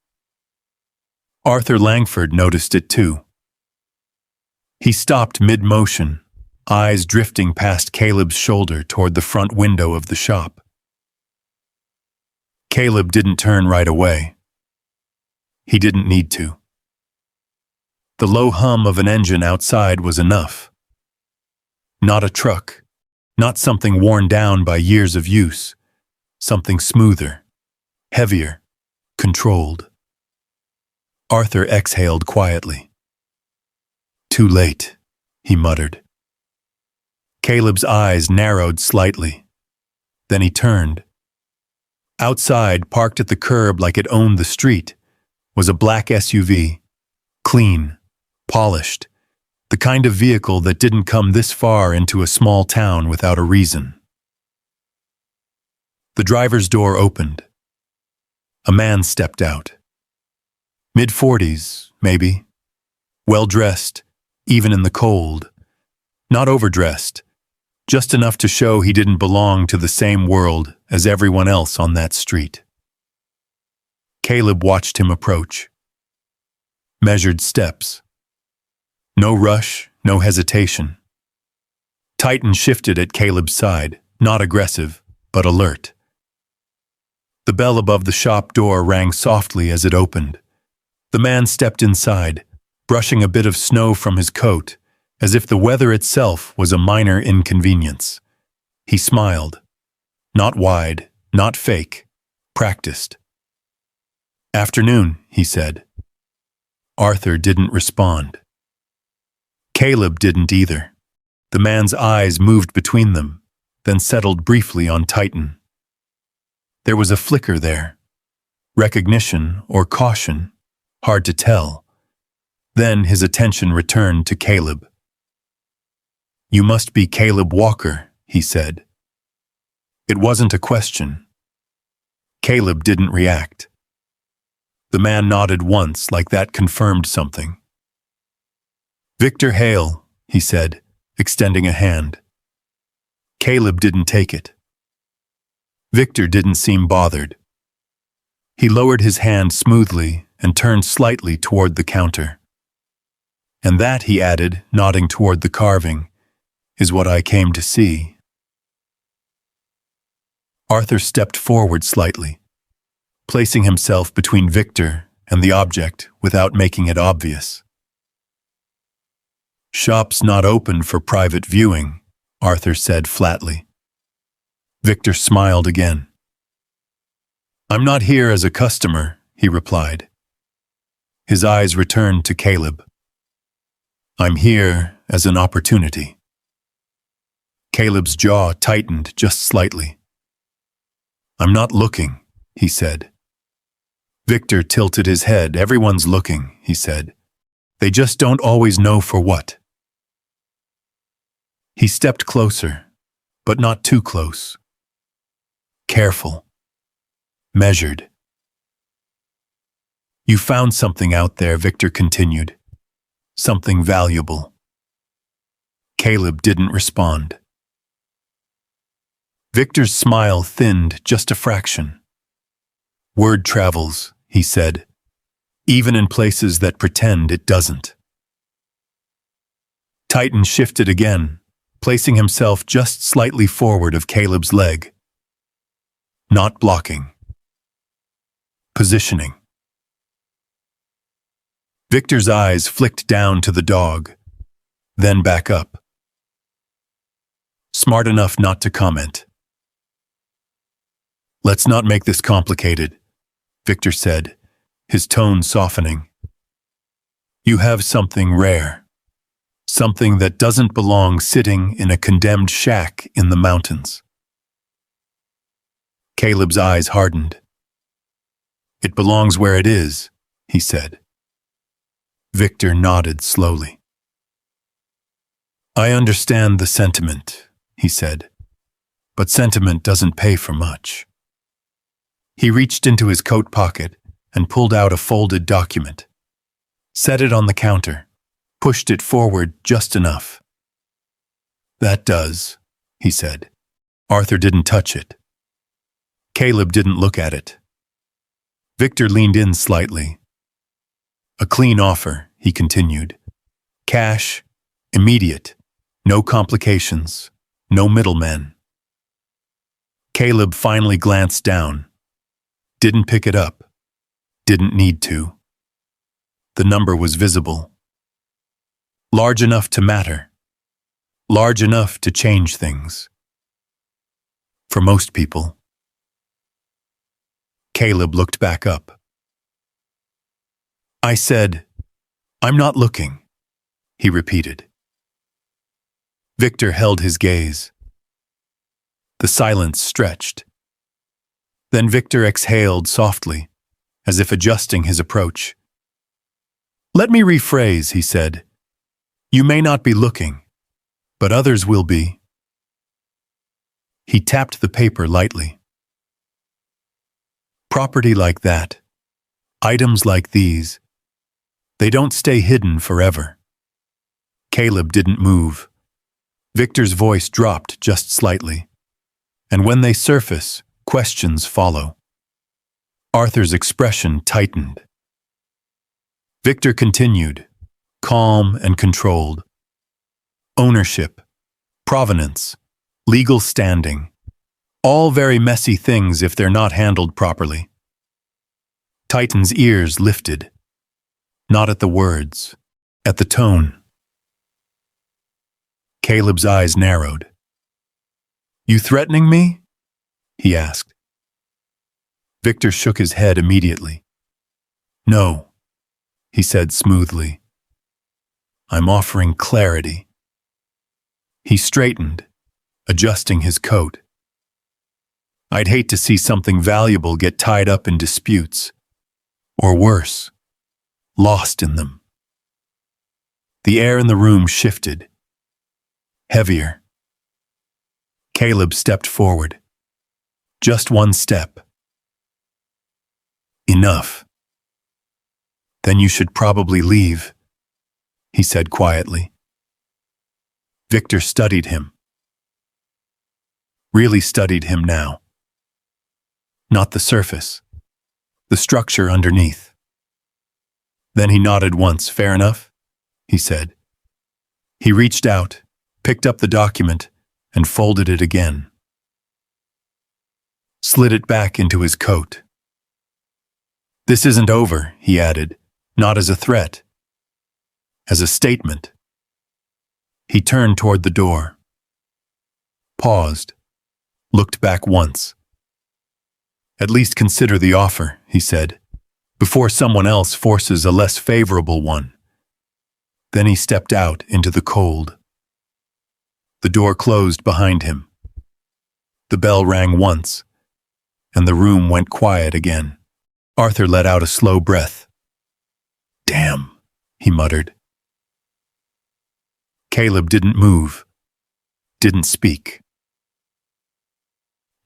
Arthur Langford noticed it too. He stopped mid-motion, eyes drifting past Caleb's shoulder toward the front window of the shop. Caleb didn't turn right away. He didn't need to. The low hum of an engine outside was enough. Not a truck, not something worn down by years of use, something smoother, heavier, controlled. Arthur exhaled quietly. "Too late," he muttered. Caleb's eyes narrowed slightly. Then he turned. Outside, parked at the curb like it owned the street, was a black SUV, clean, polished, the kind of vehicle that didn't come this far into a small town without a reason. The driver's door opened. A man stepped out. Mid-40s, maybe. Well-dressed, even in the cold. Not overdressed, just enough to show he didn't belong to the same world as everyone else on that street. Caleb watched him approach. Measured steps. No rush, no hesitation. Titan shifted at Caleb's side, not aggressive, but alert. The bell above the shop door rang softly as it opened. The man stepped inside, brushing a bit of snow from his coat, as if the weather itself was a minor inconvenience. He smiled. Not wide, not fake, practiced. "Afternoon," he said. Arthur didn't respond. Caleb didn't either. The man's eyes moved between them, then settled briefly on Titan. There was a flicker there. Recognition or caution, hard to tell. Then his attention returned to Caleb. "You must be Caleb Walker," he said. It wasn't a question. Caleb didn't react. The man nodded once, like that confirmed something. "Victor Hale," he said, extending a hand. Caleb didn't take it. Victor didn't seem bothered. He lowered his hand smoothly and turned slightly toward the counter. "And that," he added, nodding toward the carving, "is what I came to see." Arthur stepped forward slightly, placing himself between Victor and the object without making it obvious. "Shop's not open for private viewing," Arthur said flatly. Victor smiled again. "I'm not here as a customer," he replied. His eyes returned to Caleb. "I'm here as an opportunity." Caleb's jaw tightened just slightly. "I'm not looking," he said. Victor tilted his head. "Everyone's looking," he said. "They just don't always know for what." He stepped closer, but not too close. Careful. Measured. "You found something out there," Victor continued. "Something valuable." Caleb didn't respond. Victor's smile thinned just a fraction. "Word travels," he said, "even in places that pretend it doesn't." Titan shifted again, placing himself just slightly forward of Caleb's leg. Not blocking. Positioning. Victor's eyes flicked down to the dog. then back up. Smart enough not to comment. Let's not make this complicated, Victor said, his tone softening. You have something rare. Something that doesn't belong sitting in a condemned shack in the mountains. Caleb's eyes hardened. It belongs where it is, he said. Victor nodded slowly. I understand the sentiment, he said, but sentiment doesn't pay for much. He reached into his coat pocket and pulled out a folded document, set it on the counter, pushed it forward just enough. That does, he said. Arthur didn't touch it. Caleb didn't look at it. Victor leaned in slightly. A clean offer, he continued. Cash, immediate, no complications, no middlemen. Caleb finally glanced down. Didn't pick it up. Didn't need to. The number was visible. Large enough to matter. Large enough to change things. For most people. Caleb looked back up. I said, I'm not looking, he repeated. Victor held his gaze. The silence stretched. Then Victor exhaled softly, as if adjusting his approach. Let me rephrase, he said. You may not be looking, but others will be. He tapped the paper lightly. Property like that, items like these, they don't stay hidden forever. Caleb didn't move. Victor's voice dropped just slightly, and when they surface, questions follow. Arthur's expression tightened. Victor continued, calm and controlled. Ownership, provenance, legal standing, all very messy things if they're not handled properly. Titan's ears lifted, not at the words, at the tone. Caleb's eyes narrowed. You threatening me? He asked. Victor shook his head immediately. No, he said smoothly. I'm offering clarity. He straightened, adjusting his coat. I'd hate to see something valuable get tied up in disputes, or worse, lost in them. The air in the room shifted, heavier. Caleb stepped forward. Just one step. Enough. Then you should probably leave, he said quietly. Victor studied him. Really studied him now. Not the surface, the structure underneath. Then he nodded once. Fair enough, he said. He reached out, picked up the document, and folded it again. Slid it back into his coat. This isn't over, he added, not as a threat, as a statement. He turned toward the door. Paused. Looked back once. At least consider the offer, he said, before someone else forces a less favorable one. Then he stepped out into the cold. The door closed behind him. The bell rang once, and the room went quiet again. Arthur let out a slow breath. Damn, he muttered. Caleb didn't move, didn't speak.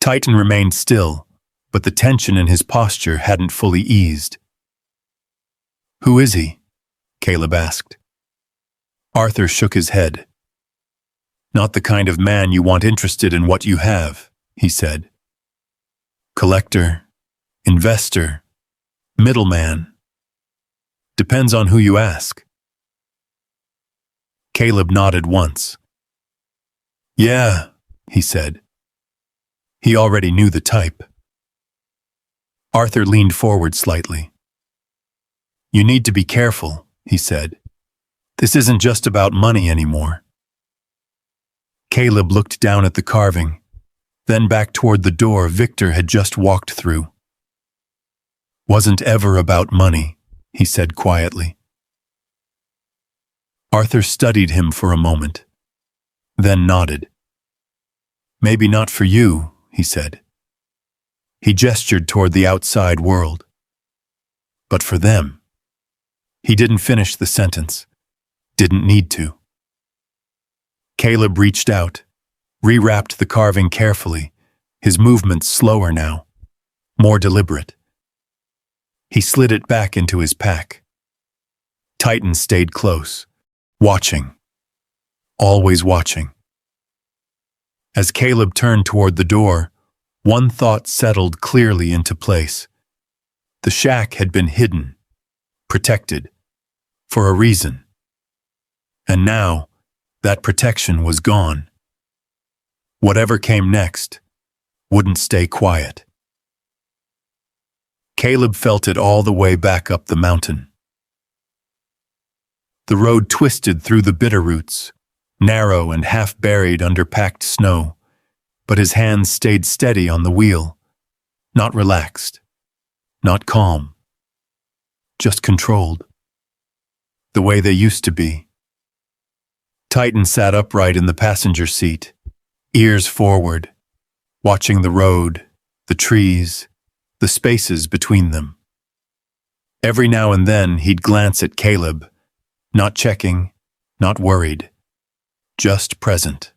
Titan remained still, but the tension in his posture hadn't fully eased. Who is he? Caleb asked. Arthur shook his head. Not the kind of man you want interested in what you have, he said. Collector, investor, middleman. Depends on who you ask. Caleb nodded once. Yeah, he said. He already knew the type. Arthur leaned forward slightly. You need to be careful, he said. This isn't just about money anymore. Caleb looked down at the carving, then back toward the door Victor had just walked through. Wasn't ever about money, he said quietly. Arthur studied him for a moment, then nodded. Maybe not for you, he said. He gestured toward the outside world. But for them. He didn't finish the sentence. Didn't need to. Caleb reached out, rewrapped the carving carefully, his movements slower now, more deliberate. He slid it back into his pack. Titan stayed close, watching. Always watching. As Caleb turned toward the door, one thought settled clearly into place. The shack had been hidden, protected, for a reason. And now, that protection was gone. Whatever came next wouldn't stay quiet. Caleb felt it all the way back up the mountain. The road twisted through the bitterroots, narrow and half-buried under packed snow, but his hands stayed steady on the wheel, not relaxed, not calm, just controlled, the way they used to be. Titan sat upright in the passenger seat, ears forward, watching the road, the trees, the spaces between them. Every now and then he'd glance at Caleb, not checking, not worried, just present.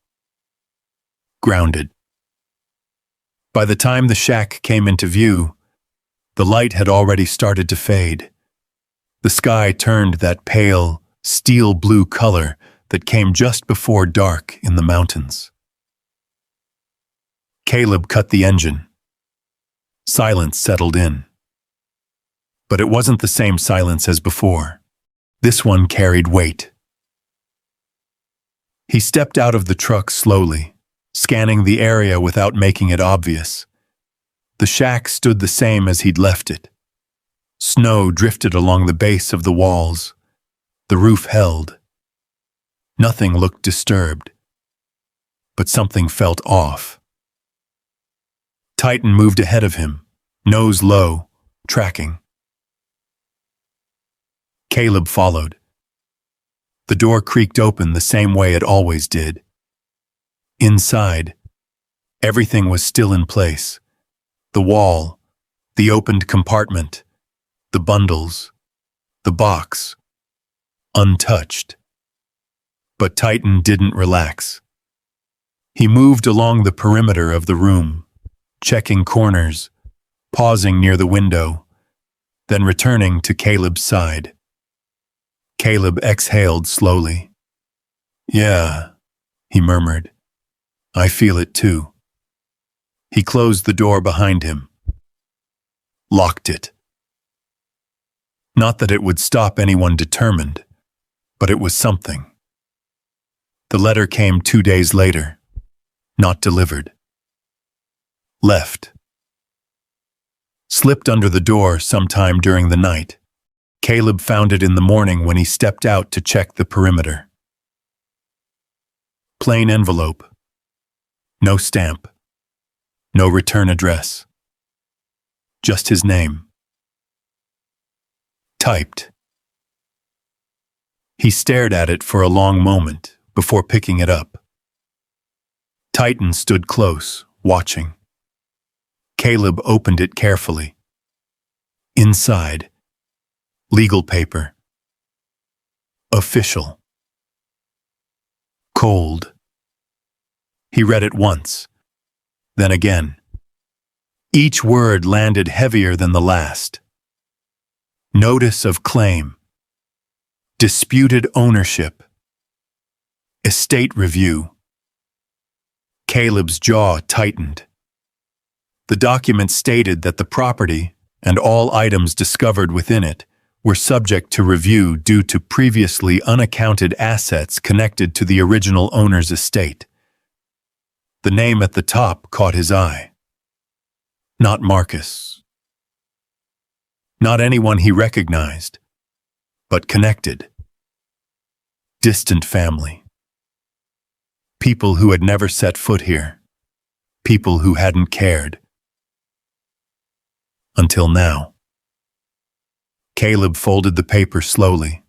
Grounded. By the time the shack came into view, the light had already started to fade. The sky turned that pale, steel blue color that came just before dark in the mountains. Caleb cut the engine. Silence settled in. But it wasn't the same silence as before. This one carried weight. He stepped out of the truck slowly, scanning the area without making it obvious. The shack stood the same as he'd left it. Snow drifted along the base of the walls. The roof held. Nothing looked disturbed. But something felt off. Titan moved ahead of him, nose low, tracking. Caleb followed. The door creaked open the same way it always did. Inside, everything was still in place. The wall, the opened compartment, the bundles, the box, untouched. But Titan didn't relax. He moved along the perimeter of the room, checking corners, pausing near the window, then returning to Caleb's side. Caleb exhaled slowly. "Yeah," he murmured. "I feel it too." He closed the door behind him. Locked it. Not that it would stop anyone determined, but it was something. The letter came 2 days later, not delivered. Left. Slipped under the door sometime during the night. Caleb found it in the morning when he stepped out to check the perimeter. Plain envelope. No stamp. No return address. Just his name. Typed. He stared at it for a long moment before picking it up. Titan stood close, watching. Caleb opened it carefully. Inside, legal paper. Official. Cold. He read it once, then again. Each word landed heavier than the last. Notice of claim. Disputed ownership. Estate review. Caleb's jaw tightened. The document stated that the property and all items discovered within it were subject to review due to previously unaccounted assets connected to the original owner's estate. The name at the top caught his eye. Not Marcus. Not anyone he recognized, but connected. distant family. People who had never set foot here. People who hadn't cared. Until now. Caleb folded the paper slowly,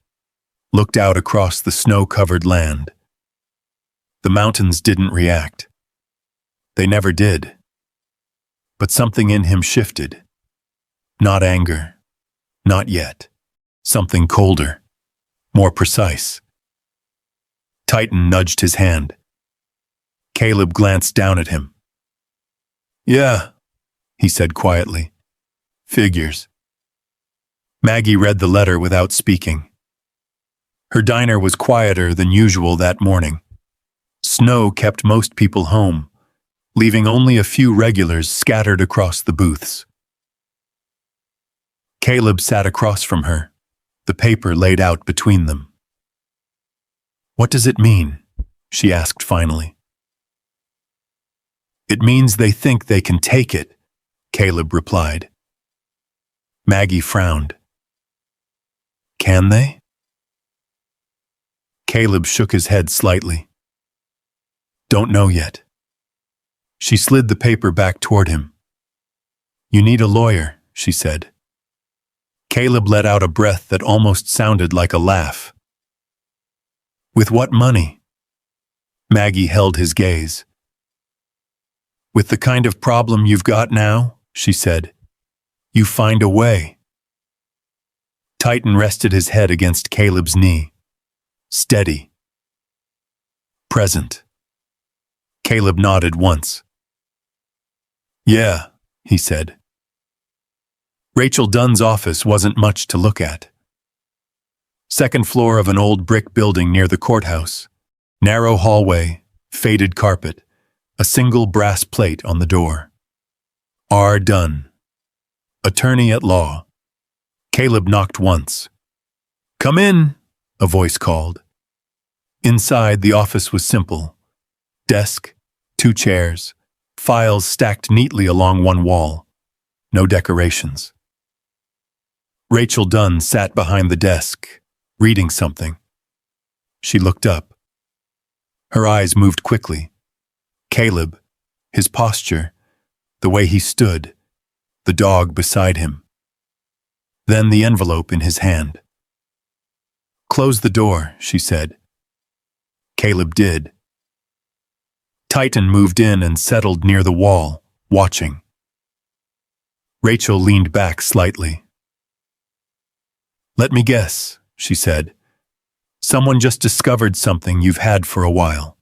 looked out across the snow-covered land. The mountains didn't react. They never did. But something in him shifted. Not anger. Not yet. Something colder. More precise. Titan nudged his hand. Caleb glanced down at him. "Yeah," he said quietly. "Figures." Maggie read the letter without speaking. Her diner was quieter than usual that morning. Snow kept most people home, leaving only a few regulars scattered across the booths. Caleb sat across from her, the paper laid out between them. "What does it mean?" she asked finally. "It means they think they can take it," Caleb replied. Maggie frowned. "Can they?" Caleb shook his head slightly. "Don't know yet." She slid the paper back toward him. "You need a lawyer," she said. Caleb let out a breath that almost sounded like a laugh. "With what money?" Maggie held his gaze. "With the kind of problem you've got now," she said. "You find a way." Titan rested his head against Caleb's knee. Steady. Present. Caleb nodded once. "Yeah," he said. Rachel Dunn's office wasn't much to look at. Second floor of an old brick building near the courthouse. Narrow hallway, faded carpet, a single brass plate on the door. R. Dunn. Attorney at law. Caleb knocked once. "Come in," a voice called. Inside, the office was simple. Desk, 2 chairs, files stacked neatly along one wall. No decorations. Rachel Dunn sat behind the desk, reading something. She looked up. Her eyes moved quickly. Caleb, his posture, the way he stood, the dog beside him. Then the envelope in his hand. "Close the door," she said. Caleb did. Titan moved in and settled near the wall, watching. Rachel leaned back slightly. "Let me guess," she said. "Someone just discovered something you've had for a while."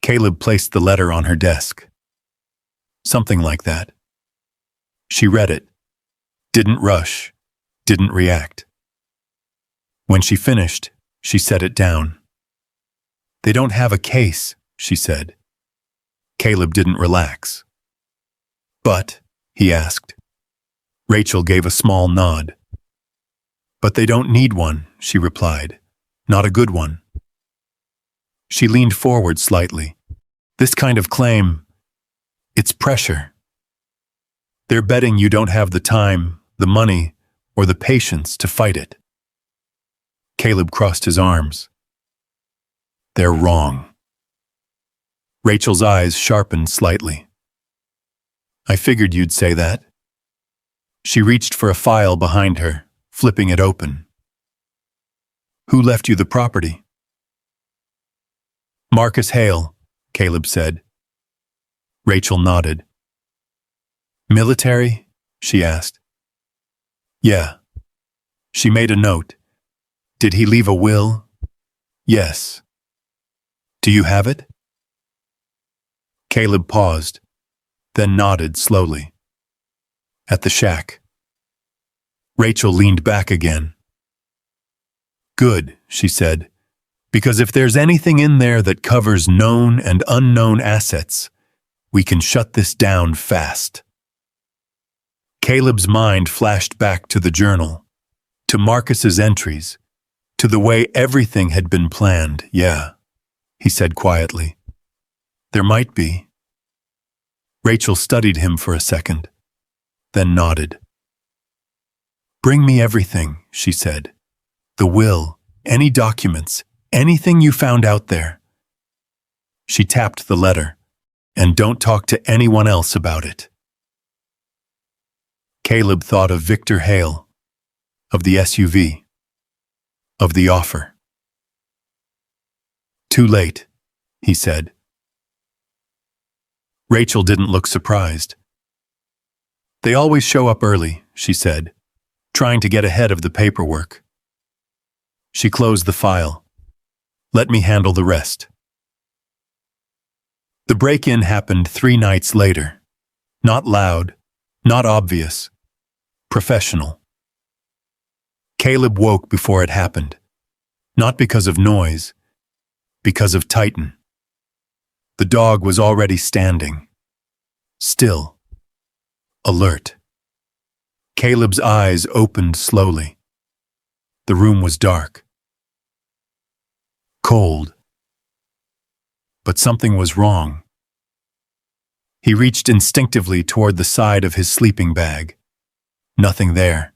Caleb placed the letter on her desk. "Something like that." She read it. Didn't rush. Didn't react. When she finished, she set it down. "They don't have a case," she said. Caleb didn't relax. "But?" he asked. Rachel gave a small nod. "But they don't need one," she replied. "Not a good one." She leaned forward slightly. "This kind of claim, it's pressure. They're betting you don't have the time, the money, or the patience to fight it." Caleb crossed his arms. "They're wrong." Rachel's eyes sharpened slightly. "I figured you'd say that." She reached for a file behind her, flipping it open. "Who left you the property?" "Marcus Hale," Caleb said. Rachel nodded. "Military?" she asked. "Yeah." She made a note. "Did he leave a will?" "Yes." "Do you have it?" Caleb paused, then nodded slowly. "At the shack." Rachel leaned back again. "Good," she said, "because if there's anything in there that covers known and unknown assets, we can shut this down fast." Caleb's mind flashed back to the journal, to Marcus's entries, to the way everything had been planned. "Yeah," he said quietly. "There might be." Rachel studied him for a second, then nodded. "Bring me everything," she said. "The will, any documents, anything you found out there." She tapped the letter. "And don't talk to anyone else about it." Caleb thought of Victor Hale, of the SUV, of the offer. "Too late," he said. Rachel didn't look surprised. "They always show up early," she said, trying to get ahead of the paperwork. She closed the file. "Let me handle the rest." The break-in happened 3 nights later. Not loud, not obvious, professional. Caleb woke before it happened, not because of noise, because of Titan. The dog was already standing, still, alert. Caleb's eyes opened slowly. The room was dark, cold. But something was wrong. He reached instinctively toward the side of his sleeping bag. Nothing there.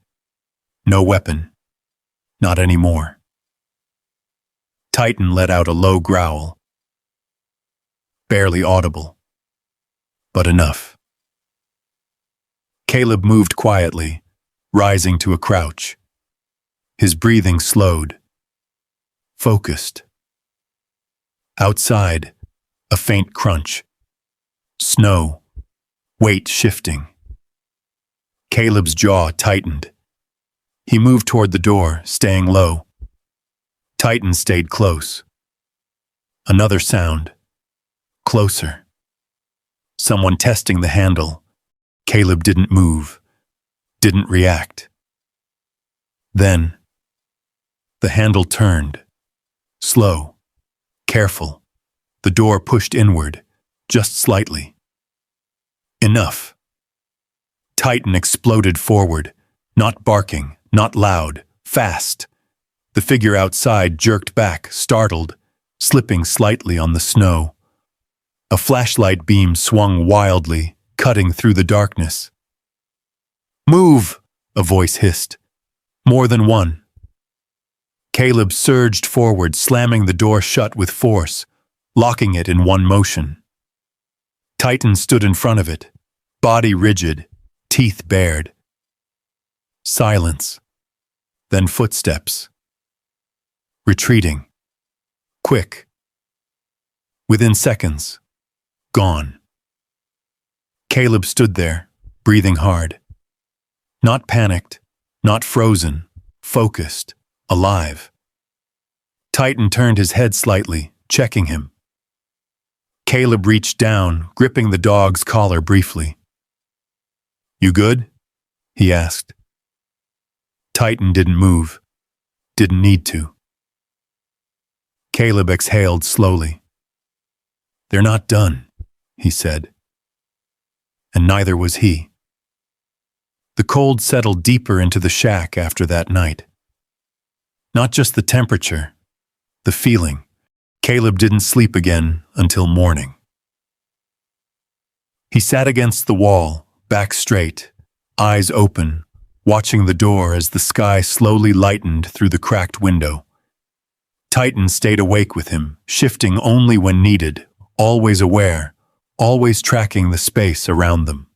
No weapon. Not anymore. Titan let out a low growl. Barely audible. But enough. Caleb moved quietly, rising to a crouch. His breathing slowed. Focused. Outside, a faint crunch. Snow. Weight shifting. Caleb's jaw tightened. He moved toward the door, staying low. Titan stayed close. Another sound. Closer. Someone testing the handle. Caleb didn't move. Didn't react. Then, the handle turned. Slow. Careful. The door pushed inward, just slightly. Enough. Titan exploded forward, not barking, not loud, fast. The figure outside jerked back, startled, slipping slightly on the snow. A flashlight beam swung wildly, cutting through the darkness. "Move!" a voice hissed. More than one. Caleb surged forward, slamming the door shut with force, locking it in one motion. Titan stood in front of it, body rigid, teeth bared. Silence. Then footsteps. Retreating. Quick. Within seconds. Gone. Caleb stood there, breathing hard. Not panicked, not frozen, focused, alive. Titan turned his head slightly, checking him. Caleb reached down, gripping the dog's collar briefly. "You good?" he asked. Titan didn't move. Didn't need to. Caleb exhaled slowly. "They're not done," he said. And neither was he. The cold settled deeper into the shack after that night. Not just the temperature, the feeling. Caleb didn't sleep again until morning. He sat against the wall, back straight, eyes open, watching the door as the sky slowly lightened through the cracked window. Titan stayed awake with him, shifting only when needed, always aware, always tracking the space around them.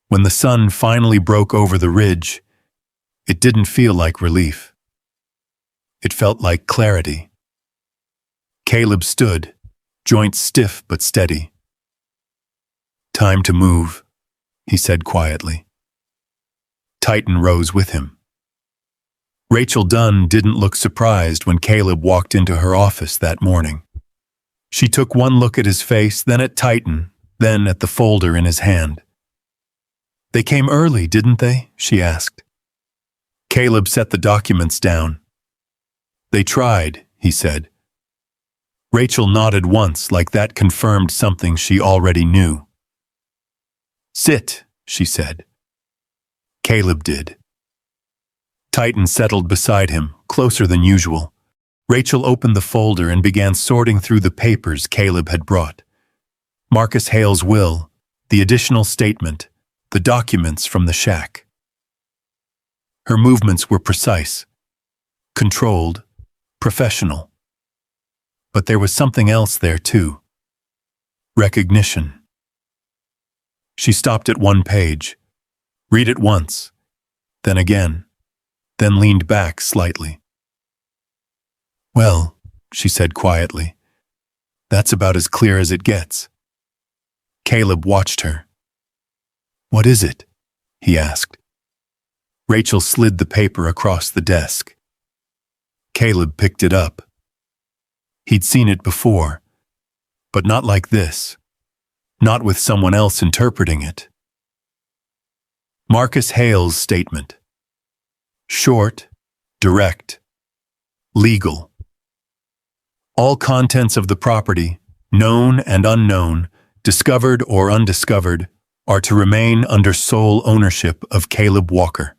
When the sun finally broke over the ridge, it didn't feel like relief. It felt like clarity. Caleb stood, joints stiff but steady. "Time to move," he said quietly. Titan rose with him. Rachel Dunn didn't look surprised when Caleb walked into her office that morning. She took one look at his face, then at Titan, then at the folder in his hand. "They came early, didn't they?" she asked. Caleb set the documents down. "They tried," he said. Rachel nodded once, like that confirmed something she already knew. "Sit," she said. Caleb did. Titan settled beside him, closer than usual. Rachel opened the folder and began sorting through the papers Caleb had brought. Marcus Hale's will, the additional statement, the documents from the shack. Her movements were precise. controlled, professional. But there was something else there too. Recognition. She stopped at one page, read it once, then again, then leaned back slightly. "Well," she said quietly, "that's about as clear as it gets." Caleb watched her. "What is it?" he asked. Rachel slid the paper across the desk. Caleb picked it up. He'd seen it before, but not like this, not with someone else interpreting it. Marcus Hale's statement. Short, direct, legal. All contents of the property, known and unknown, discovered or undiscovered, are to remain under sole ownership of Caleb Walker.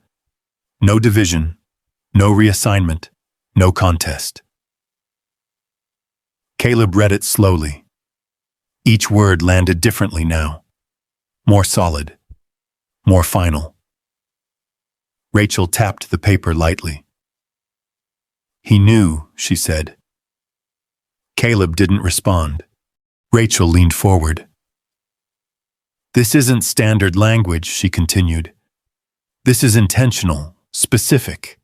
No division, no reassignment, no contest. Caleb read it slowly. Each word landed differently now. More solid. More final. Rachel tapped the paper lightly. "He knew," she said. Caleb didn't respond. Rachel leaned forward. "This isn't standard language," she continued. "This is intentional, specific.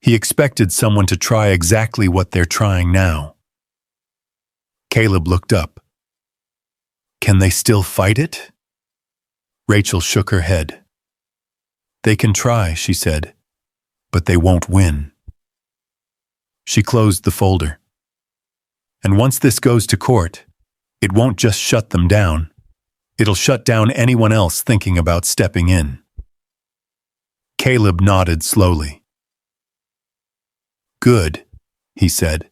He expected someone to try exactly what they're trying now." Caleb looked up. "Can they still fight it?" Rachel shook her head. "They can try," she said, "but they won't win." She closed the folder. "And once this goes to court, it won't just shut them down. It'll shut down anyone else thinking about stepping in." Caleb nodded slowly. "Good," he said.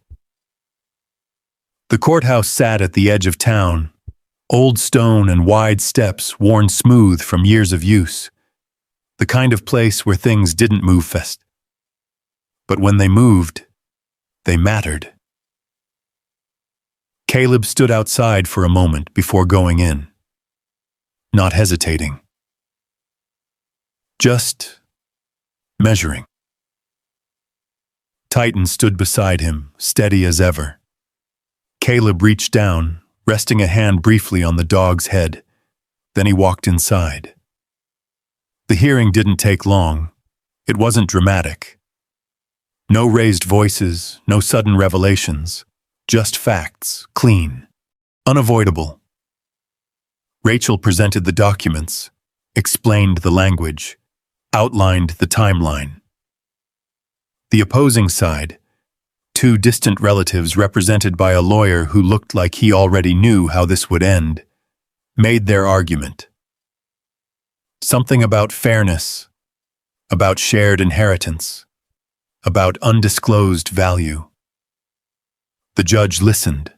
The courthouse sat at the edge of town, old stone and wide steps worn smooth from years of use, the kind of place where things didn't move fast. But when they moved, they mattered. Caleb stood outside for a moment before going in, not hesitating. Just measuring. Titan stood beside him, steady as ever. Caleb reached down, resting a hand briefly on the dog's head. Then he walked inside. The hearing didn't take long. It wasn't dramatic. No raised voices, no sudden revelations. Just facts, clean, unavoidable. Rachel presented the documents, explained the language, outlined the timeline. The opposing side, two distant relatives represented by a lawyer who looked like he already knew how this would end, made their argument. Something about fairness, about shared inheritance, about undisclosed value. The judge listened,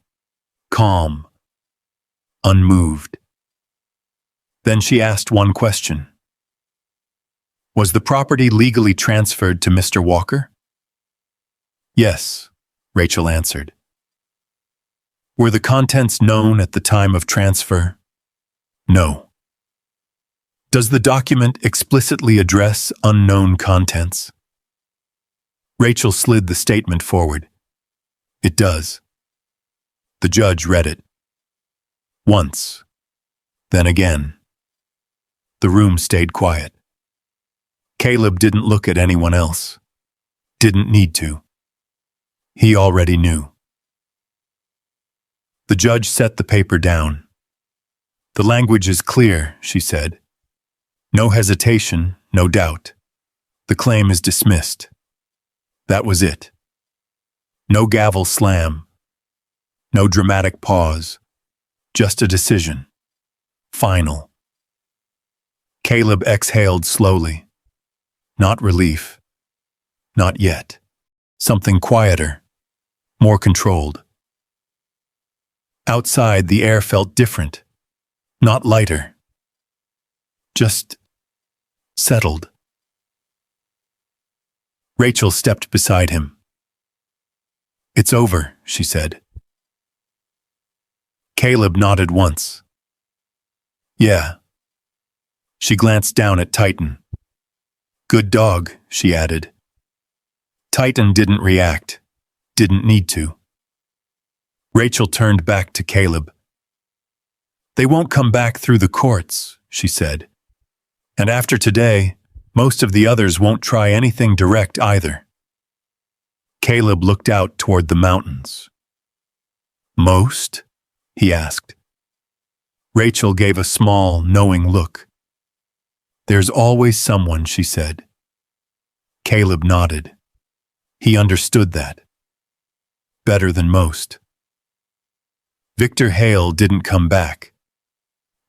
calm, unmoved. Then she asked one question. Was the property legally transferred to Mr. Walker? Yes, Rachel answered. Were the contents known at the time of transfer? No. Does the document explicitly address unknown contents? Rachel slid the statement forward. It does. The judge read it. Once. Then again. The room stayed quiet. Caleb didn't look at anyone else. Didn't need to. He already knew. The judge set the paper down. The language is clear, she said. No hesitation, no doubt. The claim is dismissed. That was it. No gavel slam. No dramatic pause. Just a decision. Final. Caleb exhaled slowly. Not relief. Not yet. Something quieter. More controlled. Outside, the air felt different. Not lighter. Just settled. Rachel stepped beside him. It's over, she said. Caleb nodded once. Yeah. She glanced down at Titan. Good dog, she added. Titan didn't react, didn't need to. Rachel turned back to Caleb. "They won't come back through the courts," she said. "And after today, most of the others won't try anything direct either." Caleb looked out toward the mountains. "Most?" he asked. Rachel gave a small, knowing look. "There's always someone," she said. Caleb nodded. He understood that. Better than most. Victor Hale didn't come back.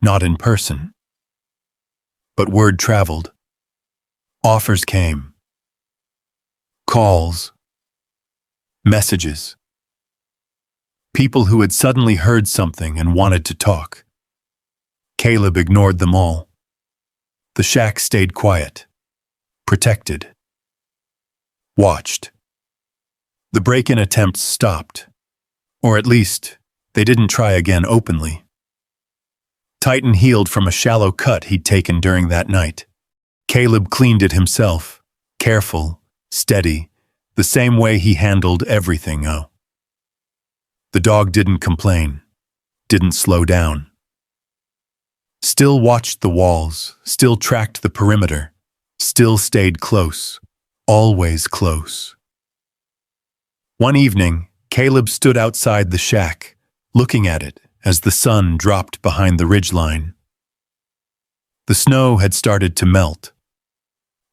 Not in person. But word traveled. Offers came. Calls. Messages. People who had suddenly heard something and wanted to talk. Caleb ignored them all. The shack stayed quiet. Protected. Watched. The break-in attempts stopped. Or at least, they didn't try again openly. Titan healed from a shallow cut he'd taken during that night. Caleb cleaned it himself, careful, steady, the same way he handled everything. The dog didn't complain, didn't slow down. Still watched the walls, still tracked the perimeter, still stayed close, always close. One evening, Caleb stood outside the shack, looking at it as the sun dropped behind the ridgeline. The snow had started to melt.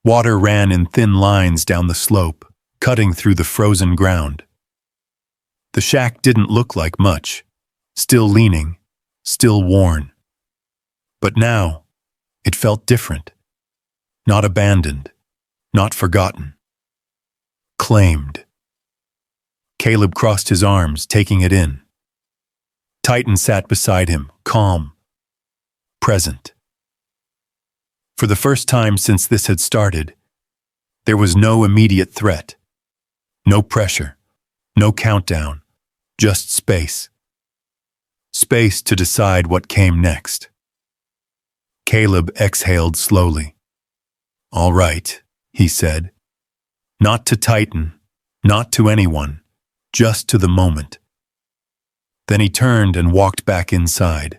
Water ran in thin lines down the slope, cutting through the frozen ground. The shack didn't look like much, still leaning, still worn. But now, it felt different. Not abandoned, not forgotten. Claimed. Caleb crossed his arms, taking it in. Titan sat beside him, calm, present. For the first time since this had started, there was no immediate threat. No pressure, no countdown, just space. Space to decide what came next. Caleb exhaled slowly. "All right," he said. Not to Titan, not to anyone, just to the moment. Then he turned and walked back inside.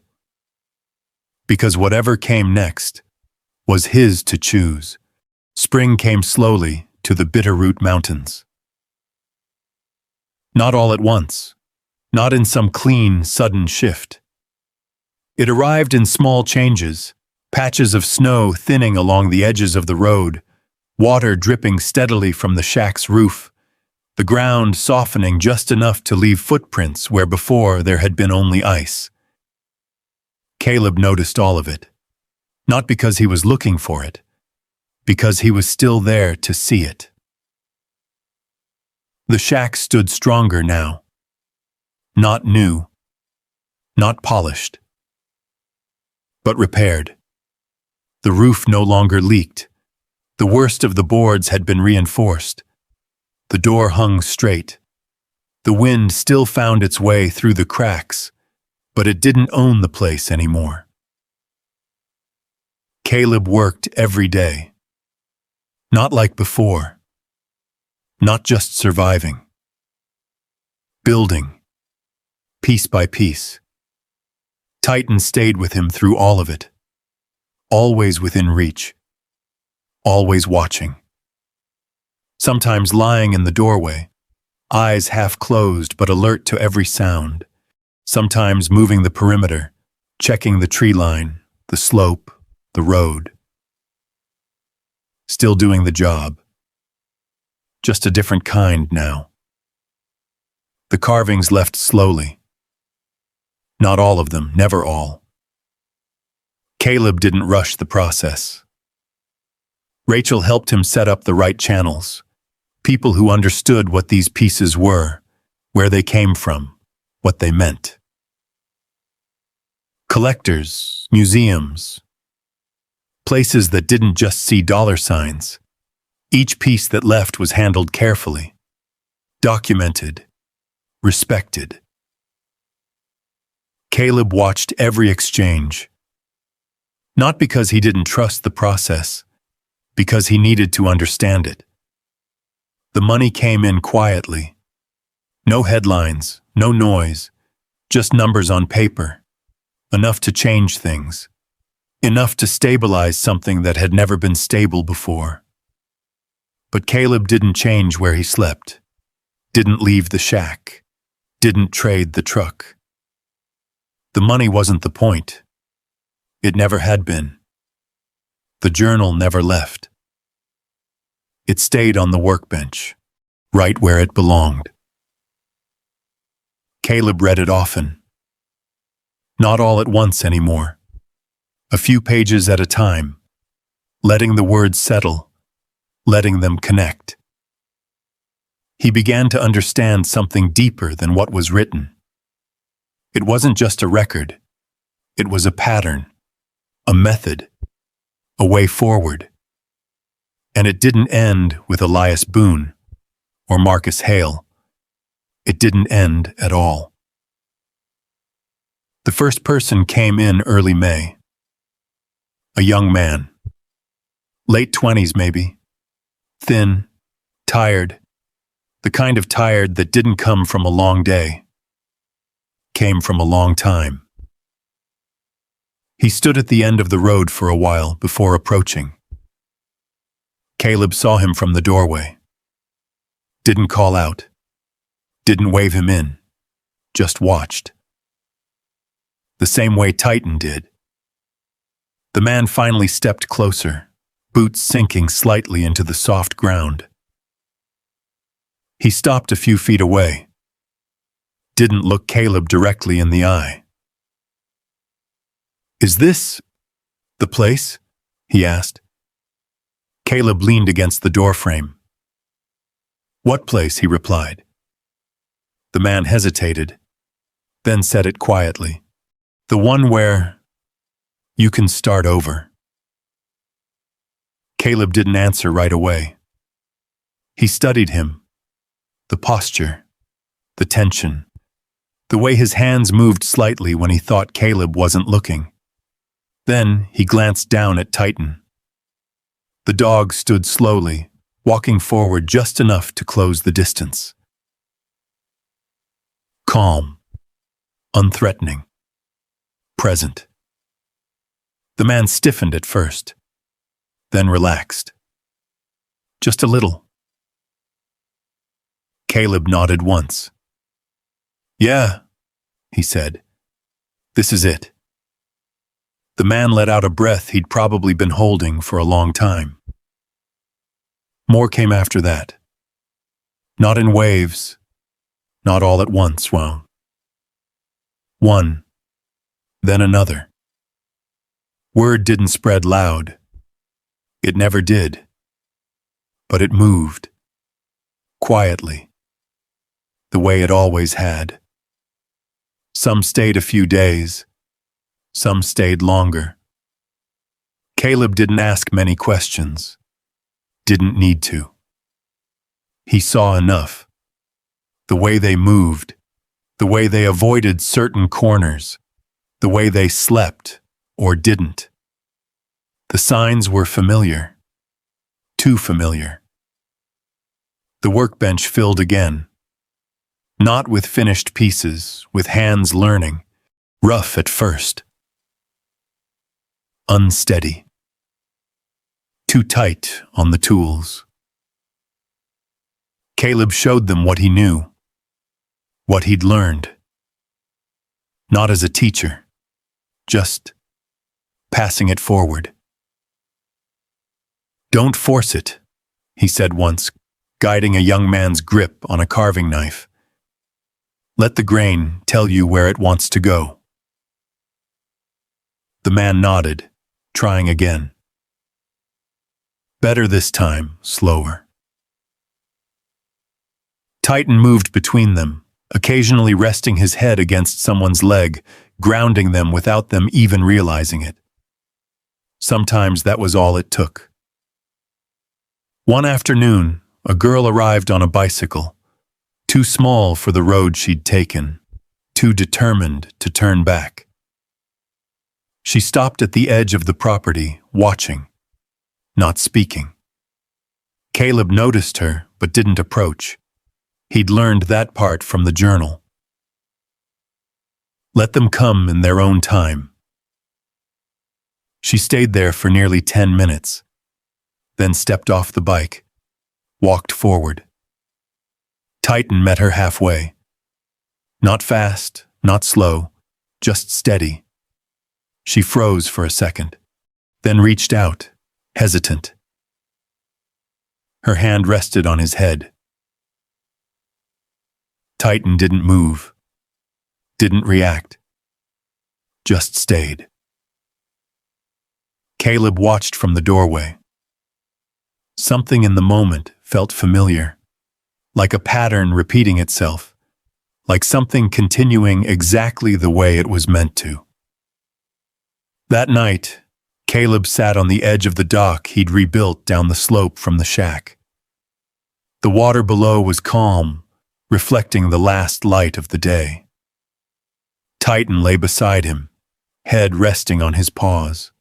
Because whatever came next was his to choose. Spring came slowly to the Bitterroot Mountains. Not all at once, not in some clean, sudden shift. It arrived in small changes, patches of snow thinning along the edges of the road, water dripping steadily from the shack's roof, the ground softening just enough to leave footprints where before there had been only ice. Caleb noticed all of it, not because he was looking for it, because he was still there to see it. The shack stood stronger now. Not new, not polished, but repaired. The roof no longer leaked. The worst of the boards had been reinforced. The door hung straight. The wind still found its way through the cracks, but it didn't own the place anymore. Caleb worked every day. Not like before. Not just surviving. Building. Piece by piece. Titan stayed with him through all of it. Always within reach. Always watching. Sometimes lying in the doorway, eyes half closed but alert to every sound. Sometimes moving the perimeter, checking the tree line, the slope, the road. Still doing the job. Just a different kind now. The carvings left slowly. Not all of them, never all. Caleb didn't rush the process. Rachel helped him set up the right channels, people who understood what these pieces were, where they came from, what they meant. Collectors, museums, places that didn't just see dollar signs. Each piece that left was handled carefully, documented, respected. Caleb watched every exchange, not because he didn't trust the process, because he needed to understand it. The money came in quietly. No headlines, no noise, just numbers on paper. Enough to change things. Enough to stabilize something that had never been stable before. But Caleb didn't change where he slept. Didn't leave the shack. Didn't trade the truck. The money wasn't the point. It never had been. The journal never left. It stayed on the workbench, right where it belonged. Caleb read it often. Not all at once anymore. A few pages at a time, letting the words settle, letting them connect. He began to understand something deeper than what was written. It wasn't just a record. It was a pattern, a method, a way forward. And it didn't end with Elias Boone or Marcus Hale. It didn't end at all. The first person came in early May. A young man. Late 20s maybe. Thin, tired. The kind of tired that didn't come from a long day. Came from a long time. He stood at the end of the road for a while before approaching. Caleb saw him from the doorway. Didn't call out. Didn't wave him in. Just watched. The same way Titan did. The man finally stepped closer, boots sinking slightly into the soft ground. He stopped a few feet away. Didn't look Caleb directly in the eye. "Is this the place?" he asked. Caleb leaned against the doorframe. "What place?" he replied. The man hesitated, then said it quietly. "The one where you can start over." Caleb didn't answer right away. He studied him. The posture, the tension, the way his hands moved slightly when he thought Caleb wasn't looking. Then he glanced down at Titan. The dog stood slowly, walking forward just enough to close the distance. Calm, unthreatening, present. The man stiffened at first, then relaxed. Just a little. Caleb nodded once. "Yeah," he said. "This is it." The man let out a breath he'd probably been holding for a long time. More came after that. Not in waves, not all at once, well. One, then another. Word didn't spread loud. It never did. But it moved. Quietly. The way it always had. Some stayed a few days. Some stayed longer. Caleb didn't ask many questions. Didn't need to. He saw enough. The way they moved. The way they avoided certain corners. The way they slept or didn't. The signs were familiar. Too familiar. The workbench filled again. Not with finished pieces, with hands learning. Rough at first. Unsteady. Too tight on the tools. Caleb showed them what he knew. What he'd learned. Not as a teacher. Just passing it forward. "Don't force it," he said once, guiding a young man's grip on a carving knife. "Let the grain tell you where it wants to go." The man nodded, trying again. Better this time, slower. Titan moved between them, occasionally resting his head against someone's leg, grounding them without them even realizing it. Sometimes that was all it took. One afternoon, a girl arrived on a bicycle, too small for the road she'd taken, too determined to turn back. She stopped at the edge of the property, watching, not speaking. Caleb noticed her, but didn't approach. He'd learned that part from the journal. Let them come in their own time. She stayed there for nearly 10 minutes, then stepped off the bike, walked forward. Titan met her halfway. Not fast, not slow, just steady. She froze for a second, then reached out, hesitant. Her hand rested on his head. Titan didn't move, didn't react, just stayed. Caleb watched from the doorway. Something in the moment felt familiar, like a pattern repeating itself, like something continuing exactly the way it was meant to. That night, Caleb sat on the edge of the dock he'd rebuilt down the slope from the shack. The water below was calm, reflecting the last light of the day. Titan lay beside him, head resting on his paws.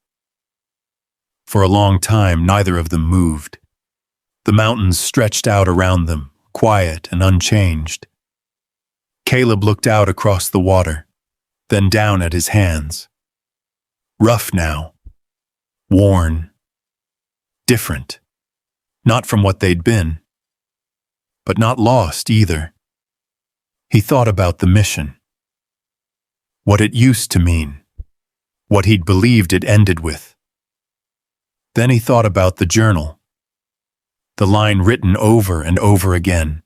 For a long time, neither of them moved. The mountains stretched out around them, quiet and unchanged. Caleb looked out across the water, then down at his hands. Rough now, worn, different. Not from what they'd been, but not lost either. He thought about the mission. What it used to mean. What he'd believed it ended with. Then he thought about the journal. The line written over and over again.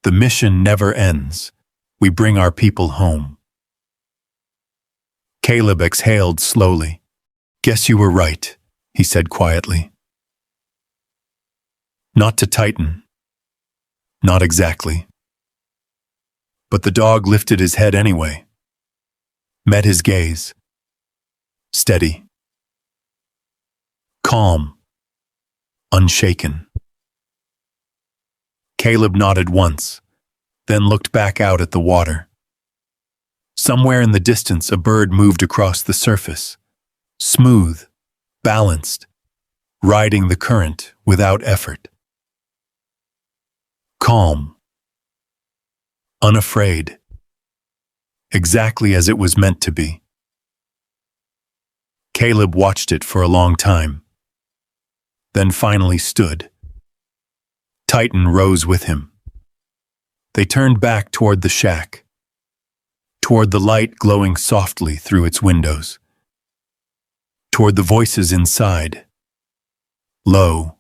The mission never ends. We bring our people home. Caleb exhaled slowly. Guess you were right, he said quietly. Not to Titan. Not exactly. But the dog lifted his head anyway. Met his gaze. Steady. Calm. Unshaken. Caleb nodded once, then looked back out at the water. Somewhere in the distance, a bird moved across the surface, smooth, balanced, riding the current without effort. Calm. Unafraid. Exactly as it was meant to be. Caleb watched it for a long time, then finally stood. Titan rose with him. They turned back toward the shack, toward the light glowing softly through its windows, toward the voices inside, low,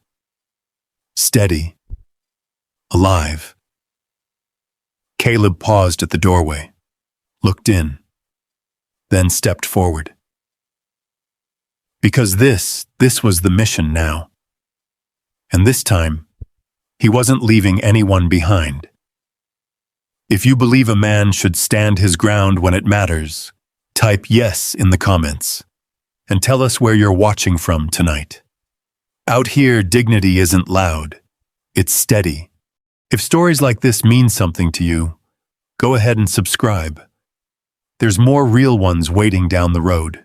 steady, alive. Caleb paused at the doorway, looked in, then stepped forward. Because this was the mission now. And this time, he wasn't leaving anyone behind. If you believe a man should stand his ground when it matters, type yes in the comments and tell us where you're watching from tonight. Out here, dignity isn't loud, it's steady. If stories like this mean something to you, go ahead and subscribe. There's more real ones waiting down the road.